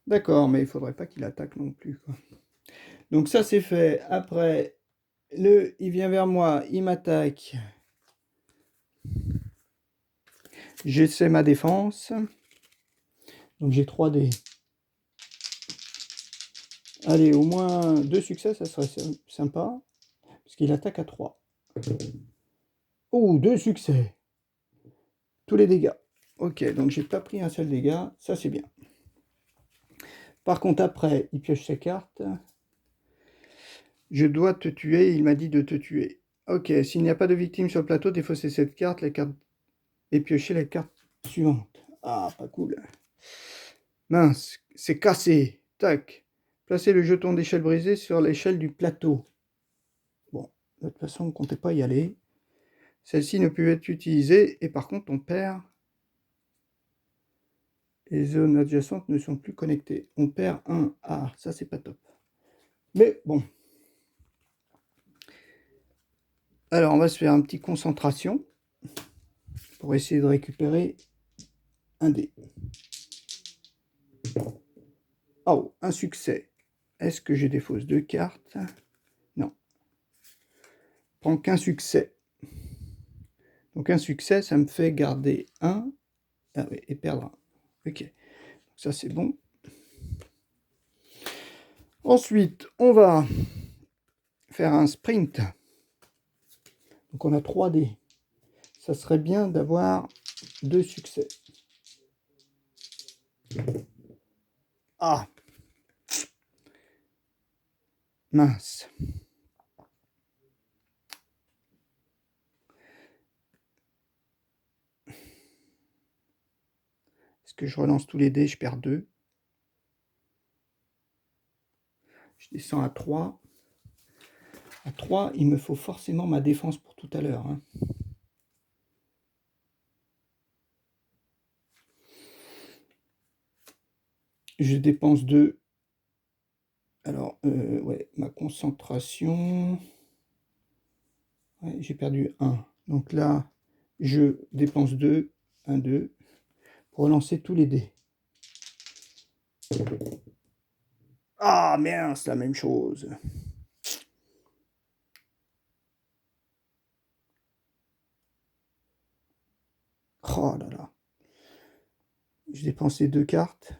D'accord, mais il ne faudrait pas qu'il attaque non plus, quoi. Donc ça, c'est fait. Après, il vient vers moi, il m'attaque. J'essaie ma défense. Donc j'ai 3 dés. Allez, au moins 2 succès, ça serait sympa. Parce qu'il attaque à 3. Oh, 2 succès. Tous les dégâts. Ok, donc j'ai pas pris un seul dégât. Ça, c'est bien. Par contre, après, il pioche ses cartes. Je dois te tuer. Il m'a dit de te tuer. Ok, s'il n'y a pas de victime sur le plateau, défaussez cette carte, et piochez la carte suivante. Ah, pas cool. Mince, c'est cassé. Tac. Placez le jeton d'échelle brisée sur l'échelle du plateau. Bon, de toute façon, on ne comptait pas y aller. Celle-ci ne peut être utilisée et par contre, on perd. Les zones adjacentes ne sont plus connectées. On perd un. Ah, ça, c'est pas top. Mais bon. Alors, on va se faire un petit concentration pour essayer de récupérer un dé. Oh, un succès. Est-ce que je défausse 2 cartes? Non. Prends qu'un succès. Donc un succès, ça me fait garder 1 et perdre 1. Ok. Ça, c'est bon. Ensuite, on va faire un sprint. Donc on a 3 dés. Ça serait bien d'avoir 2 succès. Ah! Mince. Est-ce que je relance tous les dés? Je perds 2. Je descends à 3. À 3, il me faut forcément ma défense pour tout à l'heure. Hein. Je dépense 2. Alors, ouais, ma concentration... Ouais, j'ai perdu 1. Donc là, je dépense 2. 1, 2. Pour relancer tous les dés. Ah, merde, c'est la même chose. Oh là là. J'ai dépensé 2 cartes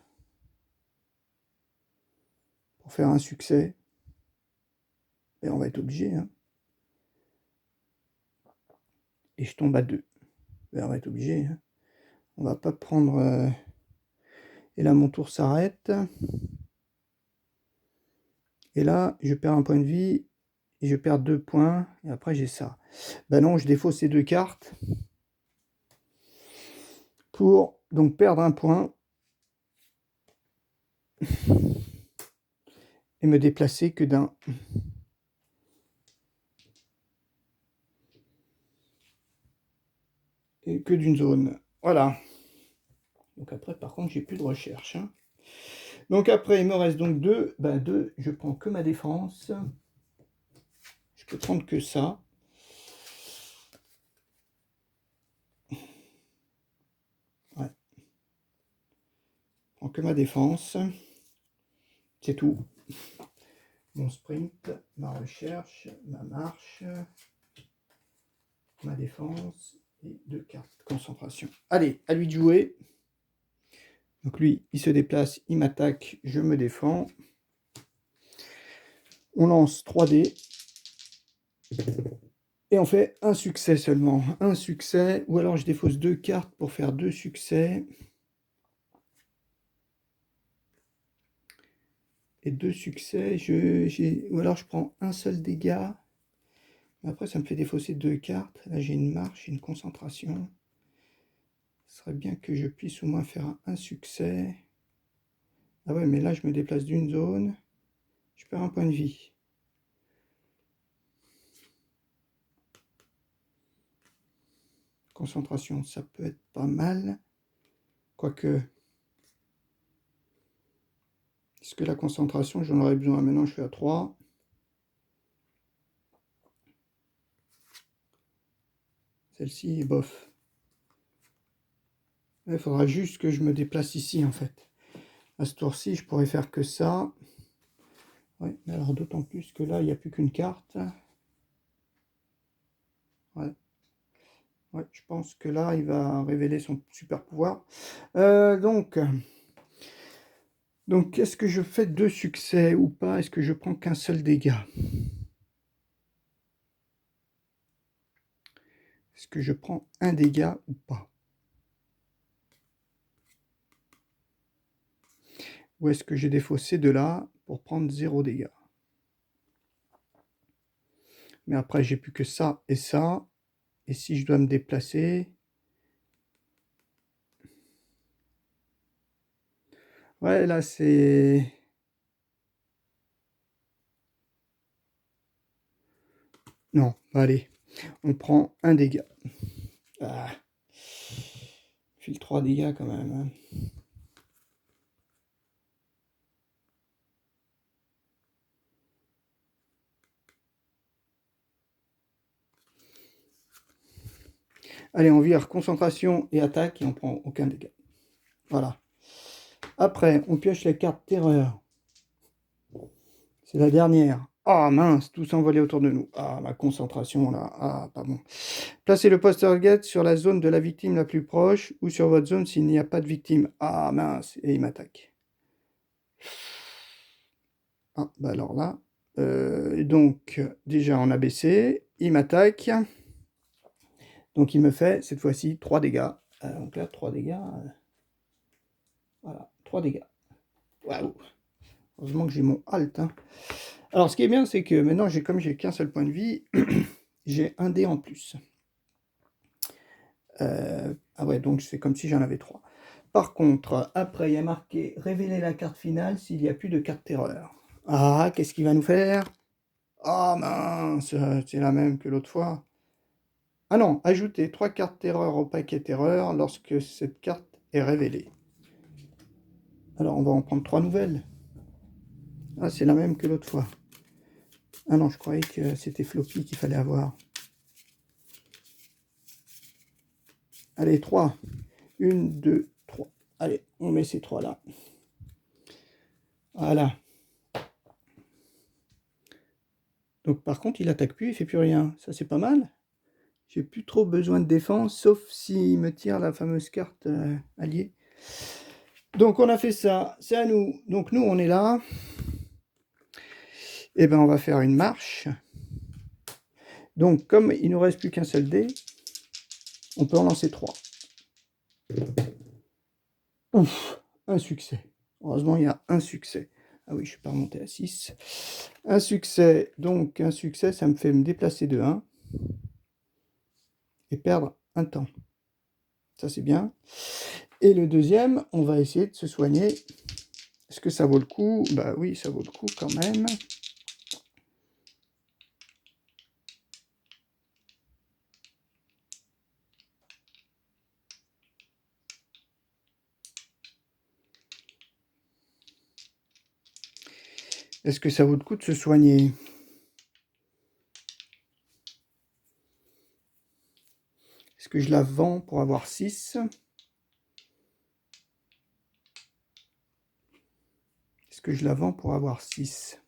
pour faire un succès. Et on va être obligé. Hein. Et je tombe à 2. Et on va être obligé. Hein. On va pas prendre... Et là, mon tour s'arrête. Et là, je perds un point de vie. Et je perds 2 points. Et après, j'ai ça. Ben non, je défausse ces 2 cartes. Pour donc perdre un point. Et me déplacer que d'un. Et que d'une zone. Voilà. Donc après, par contre, j'ai plus de recherche. Hein. Donc après, il me reste donc 2. Ben 2, je prends que ma défense. Je peux prendre que ça. Ouais. Je prends que ma défense. C'est tout. Mon sprint, ma recherche, ma marche, ma défense et 2 cartes de concentration. Allez, à lui de jouer. Donc lui, il se déplace, il m'attaque, je me défends. On lance 3 dés. Et on fait un succès seulement. Un succès, ou alors je défausse 2 cartes pour faire 2 succès. Et 2 succès, ou alors je prends un seul dégât. Après, ça me fait défausser 2 cartes. Là, j'ai une marche, une concentration. Ce serait bien que je puisse au moins faire un succès. Ah ouais, mais là, je me déplace d'une zone. Je perds un point de vie. Concentration, ça peut être pas mal. Quoique... Est-ce que la concentration, j'en aurais besoin? Maintenant, je suis à 3. Celle-ci est bof. Il faudra juste que je me déplace ici, en fait. À ce tour-ci, je pourrais faire que ça. Ouais, mais alors d'autant plus que là, il n'y a plus qu'une carte. Ouais. Ouais, je pense que là, il va révéler son super pouvoir. Donc, est-ce que je fais 2 succès ou pas? Est-ce que je prends qu'un seul dégât? Est-ce que je prends un dégât ou pas? Ou est-ce que j'ai défaussé de là pour prendre 0 dégâts? Mais après, j'ai plus que ça et ça. Et si je dois me déplacer... Ouais, là, c'est... Non, allez. On prend un dégât. Ah. File 3 dégâts quand même. Hein. Allez, on vire concentration et attaque et on prend aucun dégât. Voilà. Après, on pioche la carte terreur. C'est la dernière. Ah mince, tout s'envolait autour de nous. Ah, ma concentration là. Ah, pas bon. Placez le poltergeist sur la zone de la victime la plus proche ou sur votre zone s'il n'y a pas de victime. Ah mince, et il m'attaque. Ah, bah alors là. Donc, déjà on a baissé. Il m'attaque. Donc il me fait cette fois-ci 3 dégâts. Donc là, 3 dégâts. Voilà, 3 dégâts. Waouh! Heureusement que j'ai mon halt. Hein. Alors, ce qui est bien, c'est que maintenant, comme j'ai qu'un seul point de vie, j'ai un dé en plus. Ah ouais, donc c'est comme si j'en avais 3. Par contre, après, il y a marqué « Révéler la carte finale s'il n'y a plus de carte terreur ». Ah, qu'est-ce qu'il va nous faire? Ah mince, c'est la même que l'autre fois. Ah non, ajouter 3 cartes terreur au paquet terreur lorsque cette carte est révélée. Alors, on va en prendre 3 nouvelles. Ah, c'est la même que l'autre fois. Ah non, je croyais que c'était Floppy qu'il fallait avoir. Allez, 3. 1, 2, 3. Allez, on met ces 3 là. Voilà. Donc par contre, il attaque plus, il fait plus rien. Ça, c'est pas mal. J'ai plus trop besoin de défense, sauf s'il me tire la fameuse carte alliée. Donc on a fait ça, c'est à nous. Donc nous, on est là. Et ben on va faire une marche. Donc comme il ne nous reste plus qu'un seul dé, on peut en lancer 3. Ouf, un succès. Heureusement, il y a un succès. Ah oui, je ne suis pas remonté à 6. Un succès, donc un succès, ça me fait me déplacer de 1 et perdre un temps. Ça, c'est bien. Et le deuxième, on va essayer de se soigner. Est-ce que ça vaut le coup? Bah oui, ça vaut le coup quand même. Est-ce que ça vaut le coup de se soigner? Est-ce que je la vends pour avoir 6? Est-ce que je la vends pour avoir 6?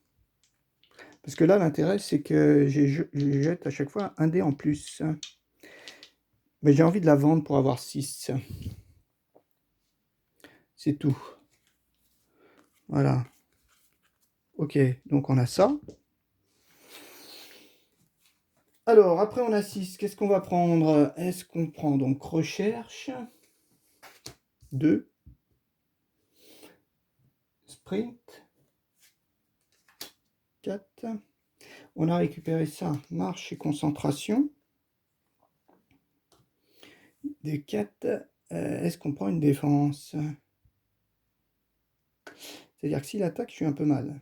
Parce que là, l'intérêt, c'est que je jette à chaque fois un dé en plus. Mais j'ai envie de la vendre pour avoir 6. C'est tout. Voilà. Ok, donc on a ça. Alors, après on a 6. Qu'est-ce qu'on va prendre? Est-ce qu'on prend donc recherche 2, sprint 4. On a récupéré ça, marche et concentration. Des 4. Est-ce qu'on prend une défense? C'est-à-dire que s'il attaque, je suis un peu mal.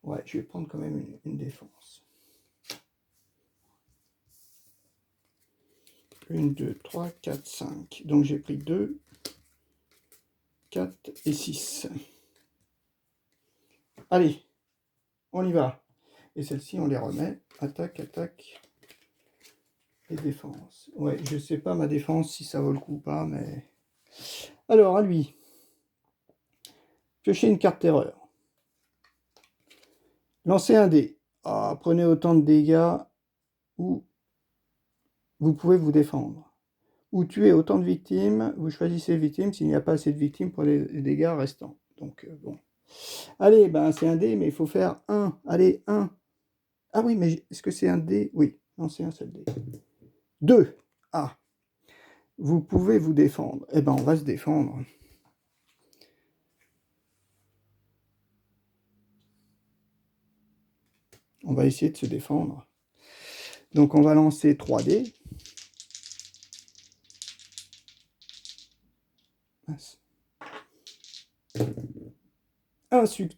Ouais, je vais prendre quand même une défense. 1, 2, 3, 4, 5. Donc j'ai pris 2, 4 et 6. Allez, on y va. Et celle-ci, on les remet. Attaque, attaque et défense. Ouais, je sais pas ma défense si ça vaut le coup ou pas, mais... Alors, à lui. Piocher une carte terreur. Lancez un dé. Ah, prenez autant de dégâts ou vous pouvez vous défendre. Ou tuer autant de victimes, vous choisissez les victimes s'il n'y a pas assez de victimes pour les dégâts restants. Donc, bon. Allez, ben c'est un dé, mais il faut faire 1. Allez, 1. Ah oui, mais est-ce que c'est un dé? Oui, non, c'est un seul dé. 2. Ah. Vous pouvez vous défendre. Eh ben, on va se défendre. On va essayer de se défendre. Donc, on va lancer 3 dés.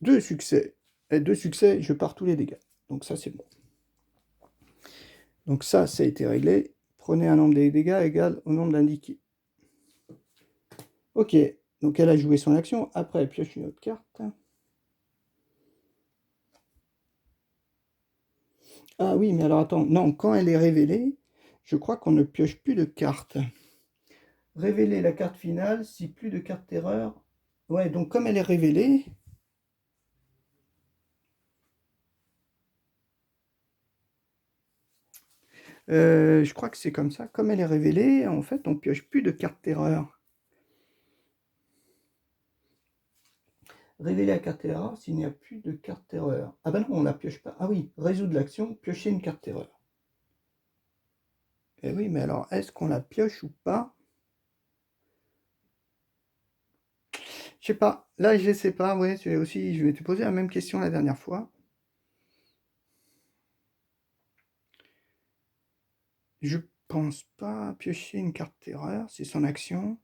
Deux succès. Et 2 succès, je pars tous les dégâts. Donc ça, c'est bon. Donc ça a été réglé. Prenez un nombre de dégâts égal au nombre d'indiqués. Ok, donc elle a joué son action. Après, elle pioche une autre carte. Ah oui, mais alors attends. Non, quand elle est révélée, je crois qu'on ne pioche plus de cartes. Révéler la carte finale si plus de cartes erreur. Ouais, donc comme elle est révélée, je crois que c'est comme ça. Comme elle est révélée, en fait, on pioche plus de cartes erreur. Révéler la carte erreur s'il n'y a plus de carte erreur. Ah ben non, on la pioche pas. Ah oui, résoudre l'action, piocher une carte erreur. Eh oui, mais alors, est-ce qu'on la pioche ou pas? Je sais pas. Là, je sais pas. Ouais, c'est aussi, je m'étais posé la même question la dernière fois. Je pense pas piocher une carte erreur, c'est son action.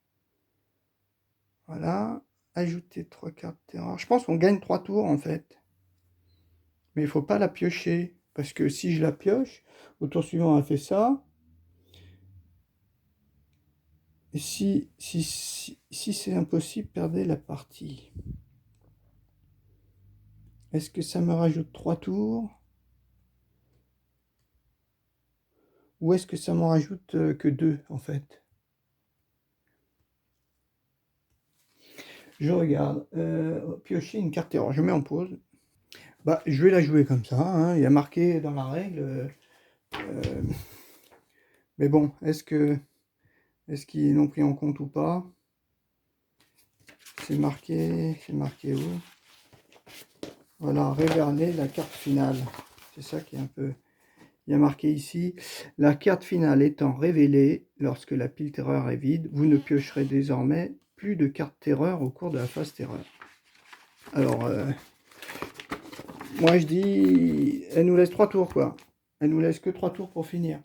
Voilà. Ajouter 3 cartes erreur. Je pense qu'on gagne 3 tours en fait. Mais il faut pas la piocher. Parce que si je la pioche, au tour suivant, elle fait ça. Et si c'est impossible, perdez la partie. Est-ce que ça me rajoute 3 tours? Ou est-ce que ça m'en rajoute que 2 en fait? Je regarde. Piocher une carte erreur. Je mets en pause. Bah, je vais la jouer comme ça, hein. Il y a marqué dans la règle. Mais bon, est-ce qu'ils l'ont pris en compte ou pas? C'est marqué où? Voilà, révéler la carte finale. C'est ça qui est un peu... Il y a marqué ici, la carte finale étant révélée, lorsque la pile terreur est vide, vous ne piocherez désormais plus de cartes terreur au cours de la phase terreur. Alors, moi je dis, elle nous laisse 3 tours quoi. Elle nous laisse que 3 tours pour finir.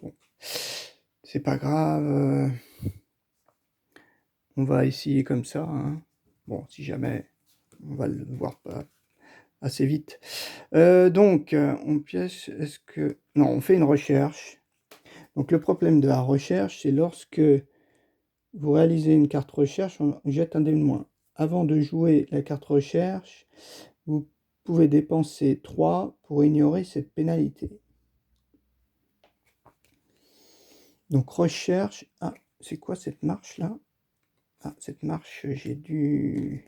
Bon, c'est pas grave. On va essayer comme ça, hein. Bon, si jamais, on va le voir pas assez vite. Donc, on pièce, est-ce que... Non, on fait une recherche. Donc, le problème de la recherche, c'est lorsque vous réalisez une carte recherche, on jette un dé de moins. Avant de jouer la carte recherche, vous pouvez dépenser 3 pour ignorer cette pénalité. Donc, recherche... Ah, c'est quoi cette marche-là? Ah, cette marche, j'ai dû...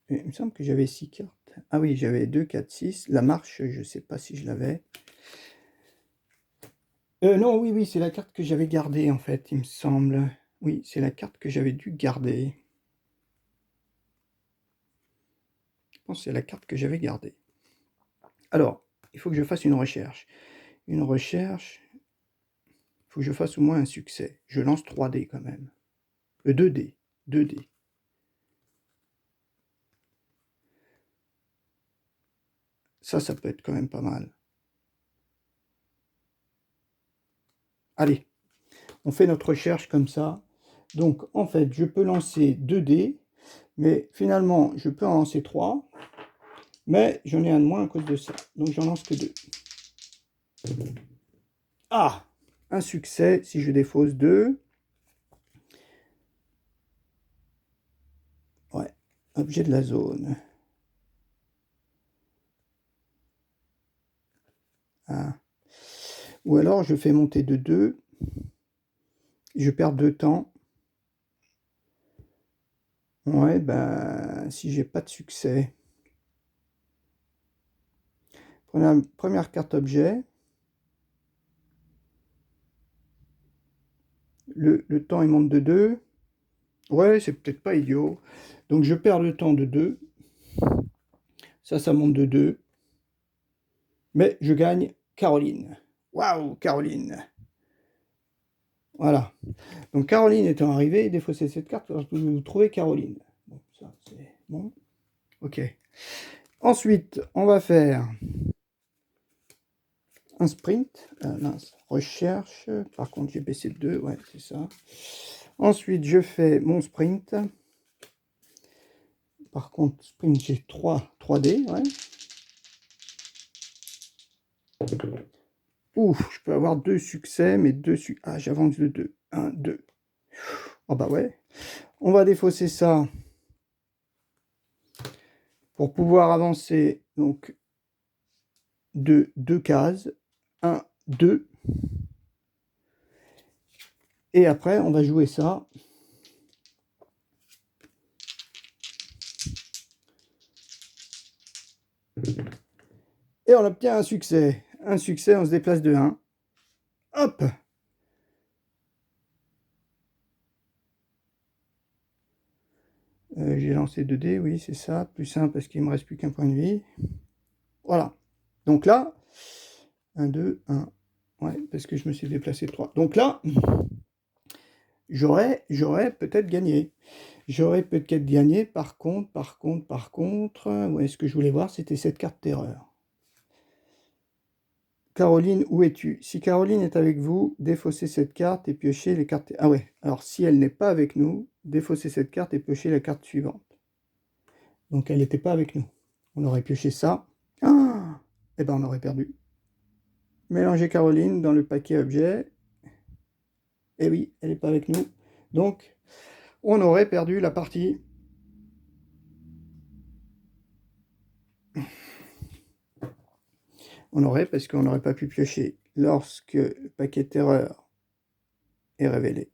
Il me semble que j'avais 6 cartes. Ah oui, j'avais 2, 4, 6. La marche, je ne sais pas si je l'avais. Non, oui, c'est la carte que j'avais gardée, en fait, il me semble. Oui, c'est la carte que j'avais dû garder. Je pense que c'est la carte que j'avais gardée. Alors, il faut que je fasse une recherche. Une recherche, il faut que je fasse au moins un succès. Je lance 3 dés quand même. 2 dés. 2 dés. Ça peut être quand même pas mal. Allez, on fait notre recherche comme ça. Donc, en fait, je peux lancer 2 dés, mais finalement, je peux en lancer 3, mais j'en ai un de moins à cause de ça. Donc, j'en lance que 2. Ah! Un succès si je défausse 2. Ouais, objet de la zone. Ah. Ou alors, je fais monter de 2. Je perds 2 temps. Ouais, ben, si j'ai pas de succès. Première carte objet. Le temps, il monte de 2. Ouais, c'est peut-être pas idiot. Donc, je perds le temps de 2. Ça monte de 2. Mais je gagne Caroline. Waouh, Caroline. Voilà. Donc, Caroline étant arrivée, défaussez cette carte lorsque vous trouvez Caroline. Bon, ça, c'est bon. Ok. Ensuite, on va faire un sprint. Recherche. Par contre, j'ai baissé de 2. Ouais, c'est ça. Ensuite, je fais mon sprint. Par contre, sprint, j'ai 3 dés. Ouais. Ouf, je peux avoir 2 succès, mais 2 succès. Ah, j'avance de 2. 1, 2. Oh bah ouais. On va défausser ça pour pouvoir avancer donc de 2 cases. 1, 2. Et après, on va jouer ça. Et on obtient un succès. Un succès, on se déplace de 1. Hop! J'ai lancé 2 dés, oui, c'est ça. Plus 1 parce qu'il ne me reste plus qu'un point de vie. Voilà. Donc là, 1, 2, 1. Ouais, parce que je me suis déplacé de 3. Donc là, j'aurais peut-être gagné. J'aurais peut-être gagné. Par contre, où est-ce que je voulais voir? C'était cette carte terreur. Caroline, où es-tu? Si Caroline est avec vous, défaussez cette carte et piochez les cartes. Ah ouais, alors si elle n'est pas avec nous, défaussez cette carte et piochez la carte suivante. Donc elle n'était pas avec nous. On aurait pioché ça. Ah, et ben on aurait perdu. Mélanger Caroline dans le paquet objet. Et oui, elle n'est pas avec nous. Donc, on aurait perdu la partie. On aurait, parce qu'on n'aurait pas pu piocher lorsque le paquet terreur est révélé.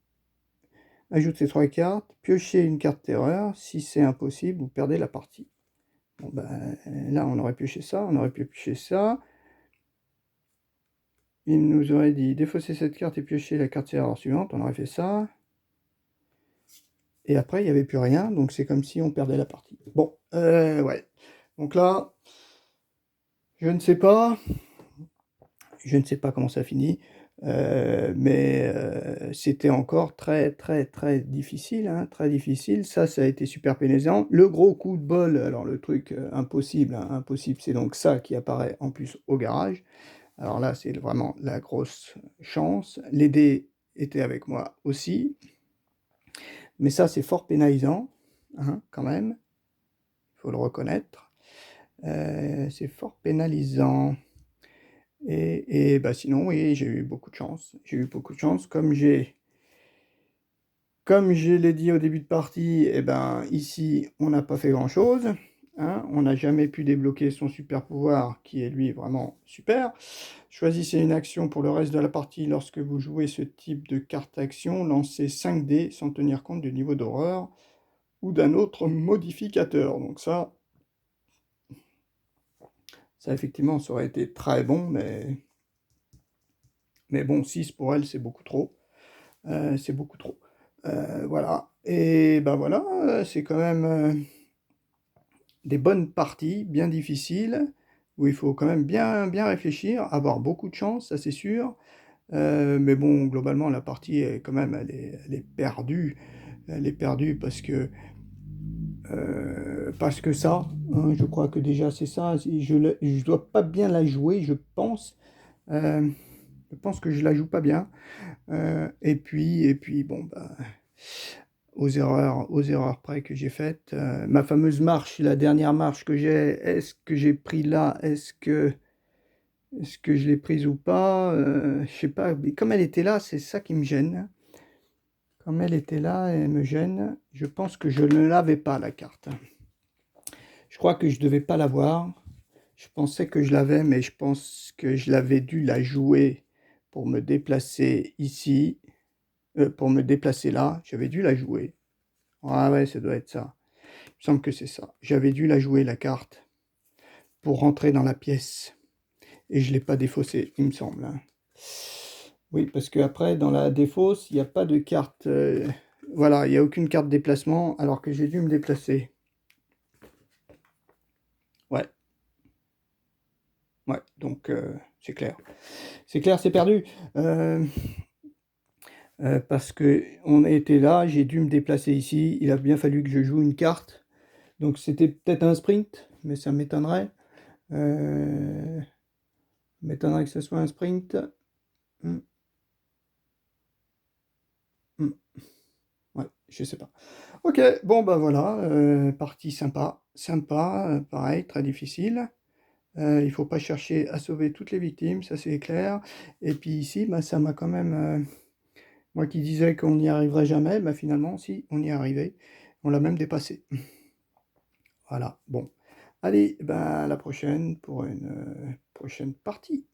Ajoute ces 3 cartes, piochez une carte terreur. Si c'est impossible, vous perdez la partie. Bon, ben, là, on aurait pioché ça, on aurait pu piocher ça. Il nous aurait dit défausser cette carte et piocher la carte terreur suivante. On aurait fait ça. Et après, il n'y avait plus rien, donc c'est comme si on perdait la partie. Bon, ouais. Donc là, je ne sais pas. Je ne sais pas comment ça finit. Mais c'était encore très difficile, hein, très difficile. Ça a été super pénalisant. Le gros coup de bol, alors le truc impossible, hein, impossible, c'est donc ça qui apparaît en plus au garage. Alors là, c'est vraiment la grosse chance. Les dés étaient avec moi aussi. Mais ça, c'est fort pénalisant, hein, quand même. Il faut le reconnaître. C'est fort pénalisant. Et bah sinon, oui, j'ai eu beaucoup de chance. J'ai eu beaucoup de chance. Comme je l'ai dit au début de partie, eh ben, ici, on n'a pas fait grand-chose. Hein, on n'a jamais pu débloquer son super pouvoir, qui est lui vraiment super. Choisissez une action pour le reste de la partie. Lorsque vous jouez ce type de carte action, lancez 5 dés sans tenir compte du niveau d'horreur ou d'un autre modificateur. Donc ça effectivement, ça aurait été très bon, mais bon, 6 pour elle, c'est beaucoup trop. C'est beaucoup trop. Voilà. Et ben voilà, c'est quand même des bonnes parties, bien difficiles, où il faut quand même bien réfléchir, avoir beaucoup de chance, ça c'est sûr. Mais bon, globalement, la partie est quand même, elle est perdue. Elle est perdue parce que ça, hein, je crois que déjà c'est ça. Je dois pas bien la jouer, je pense. Je pense que je la joue pas bien. Et puis bon, bah, aux erreurs près que j'ai faites. Ma fameuse marche, la dernière marche que j'ai, est-ce que j'ai pris là? Est-ce que je l'ai prise ou pas? Je sais pas. Mais comme elle était là, c'est ça qui me gêne. Comme elle était là, elle me gêne. Je pense que je ne l'avais pas, la carte. Je crois que je devais pas l'avoir. Je pensais que je l'avais, mais je pense que je l'avais dû la jouer pour me déplacer ici. Pour me déplacer là. J'avais dû la jouer. Ah ouais, ça doit être ça. Il me semble que c'est ça. J'avais dû la jouer, la carte, pour rentrer dans la pièce. Et je ne l'ai pas défaussée, il me semble, hein. Oui, parce qu'après, dans la défausse, il n'y a pas de carte... voilà, il n'y a aucune carte déplacement, alors que j'ai dû me déplacer. Ouais. Ouais, donc c'est clair. C'est clair, c'est perdu. Parce qu'on était là, j'ai dû me déplacer ici. Il a bien fallu que je joue une carte. Donc c'était peut-être un sprint, mais ça m'étonnerait. M'étonnerait que ce soit un sprint. Hmm, hmm. Ouais, je sais pas. Ok, bon bah voilà, partie sympa. Sympa, pareil, très difficile. Il faut pas chercher à sauver toutes les victimes, ça c'est clair. Et puis ici, bah, ça m'a quand même... moi qui disais qu'on n'y arriverait jamais, bah, finalement, si, on y est arrivé. On l'a même dépassé. Voilà, bon. Allez, ben, à la prochaine pour une prochaine partie.